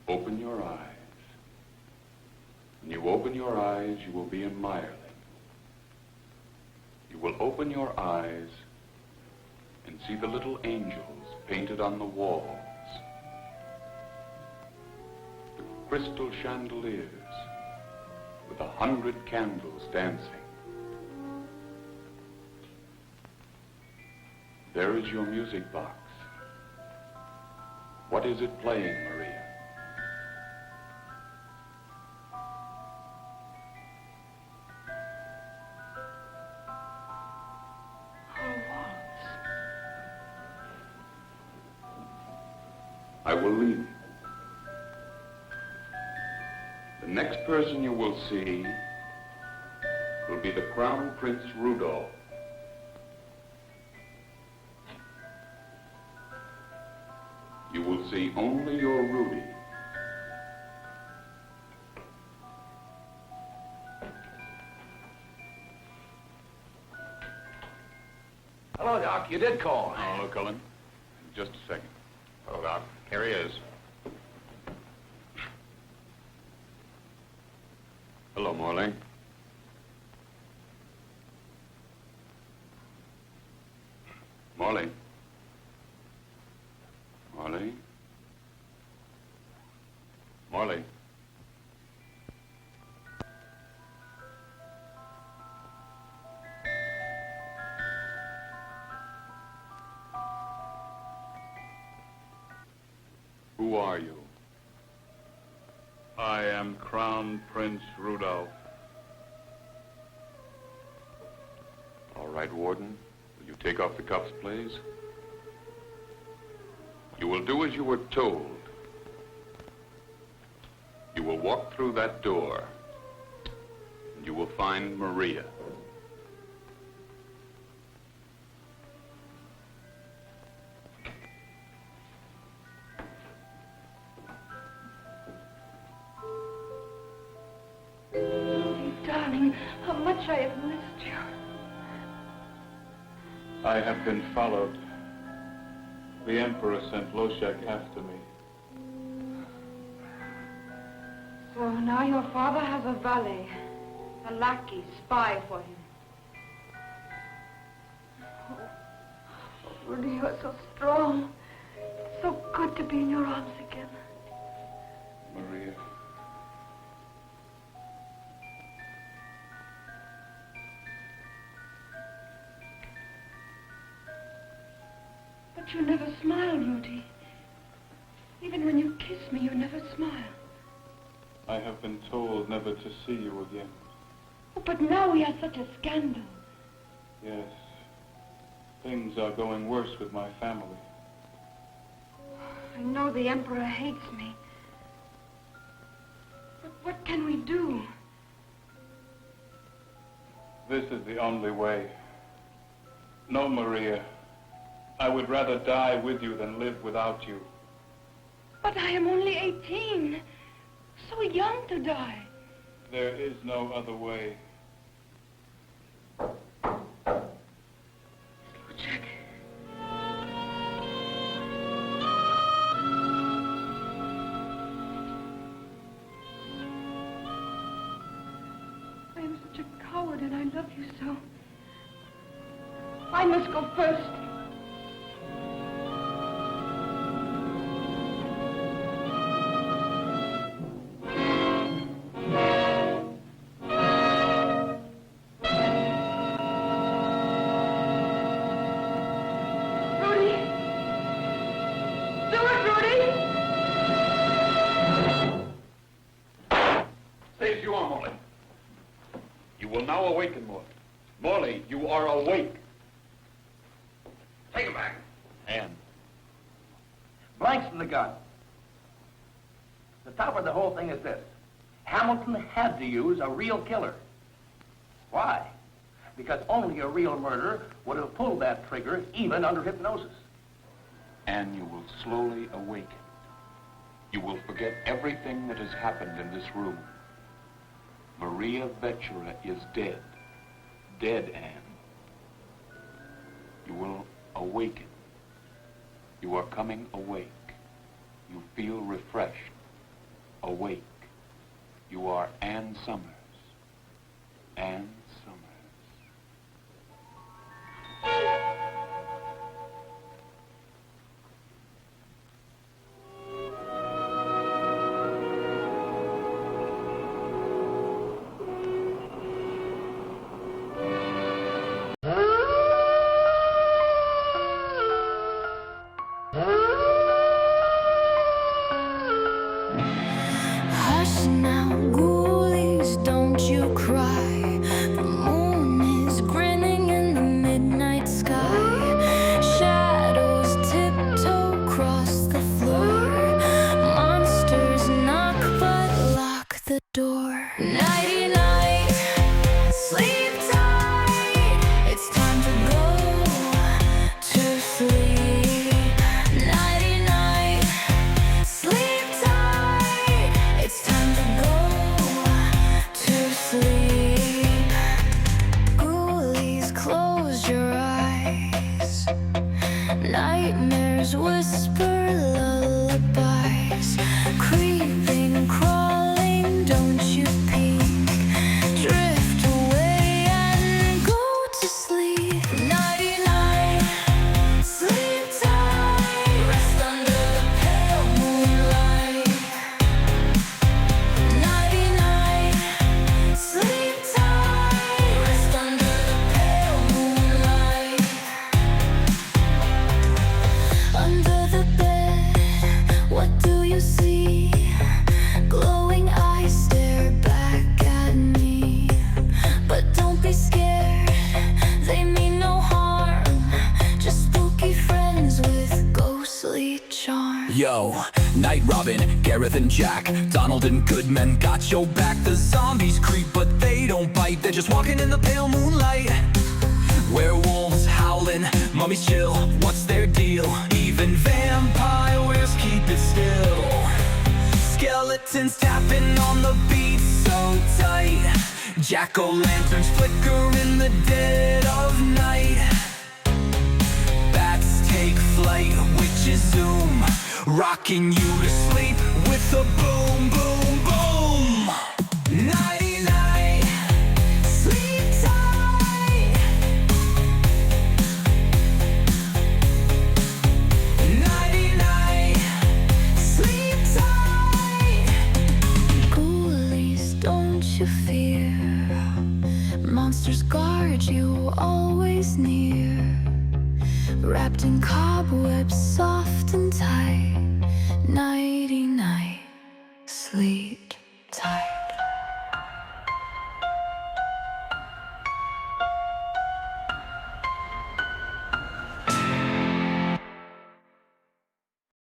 Open your eyes. When you open your eyes, you will be in Mayerling. You will open your eyes and see the little angels painted on the walls. The crystal chandeliers with 100 candles dancing. There is your music box. What is it playing, Maria? I will leave you. The next person you will see will be the Crown Prince Rudolf. You will see only your Rudy. Hello, Doc. You did call. Hello, Cullen. Just a second. Hello, Doc. Here he is. Hello, Mayerling. Mayerling. Mayerling. Mayerling. Who are you? I am Crown Prince Rudolf. All right, Warden. Will you take off the cuffs, please? You will do as you were told. You will walk through that door, and you will find Maria. Darling, how much I have missed you. I have been followed. The Emperor sent Loshek after me. So now your father has a valet, a lackey, spy for him. Oh, Rudy, you're so strong. It's so good to be in your arms again. Maria. But you never smile, Rudy. Even when you kiss me, you never smile. I have been told never to see you again. Oh, but now we have such a scandal. Yes. Things are going worse with my family. I know the Emperor hates me. But what can we do? This is the only way. No, Maria. I would rather die with you than live without you. But I am only 18. So young to die. There is no other way. Jack. I am such a coward and I love you so. I must go first. Now awaken, Morley. Morley, you are awake. Take him back. And Blanks in the gun. The top of the whole thing is this. Hamilton had to use a real killer. Why? Because only a real murderer would have pulled that trigger even under hypnosis. And you will slowly awaken. You will forget everything that has happened in this room. Maria Vetsera is dead. Dead, Anne. You will awaken. You are coming awake. You feel refreshed. Awake. You are Anne Summers. Anne Summers. Hush now, ghoulies, don't you cry. Monsters whisper lullabies, creeping, crawling, don't you peek. Drift away and go to sleep. Nighty-night, sleep tight, rest under the pale moonlight. Nighty-night, sleep tight, rest under the pale moonlight. Under the bed, what do you see? Glowing eyes stare back at me. But don't be scared, they mean no harm. Just spooky friends with ghostly charm. Yo, Night Robin, Gareth and Jack, Donald and Goodman got your back. The zombies creep, but they don't bite. They're just walking in the pale moonlight. Werewolves howling, mummies chill, what's their deal? Even vampires keep it still. Skeletons tapping on the beat so tight. Jack-o'-lanterns flicker in the dead of night. Bats take flight, witches zoom, rocking you to sleep with a boom, boom, boom. Nighty-night, sleep tight. Nighty-night, sleep tight. Ghoulies, don't you fear. Monsters guard you always near. Wrapped in cobwebs, soft and tight. Nighty-night.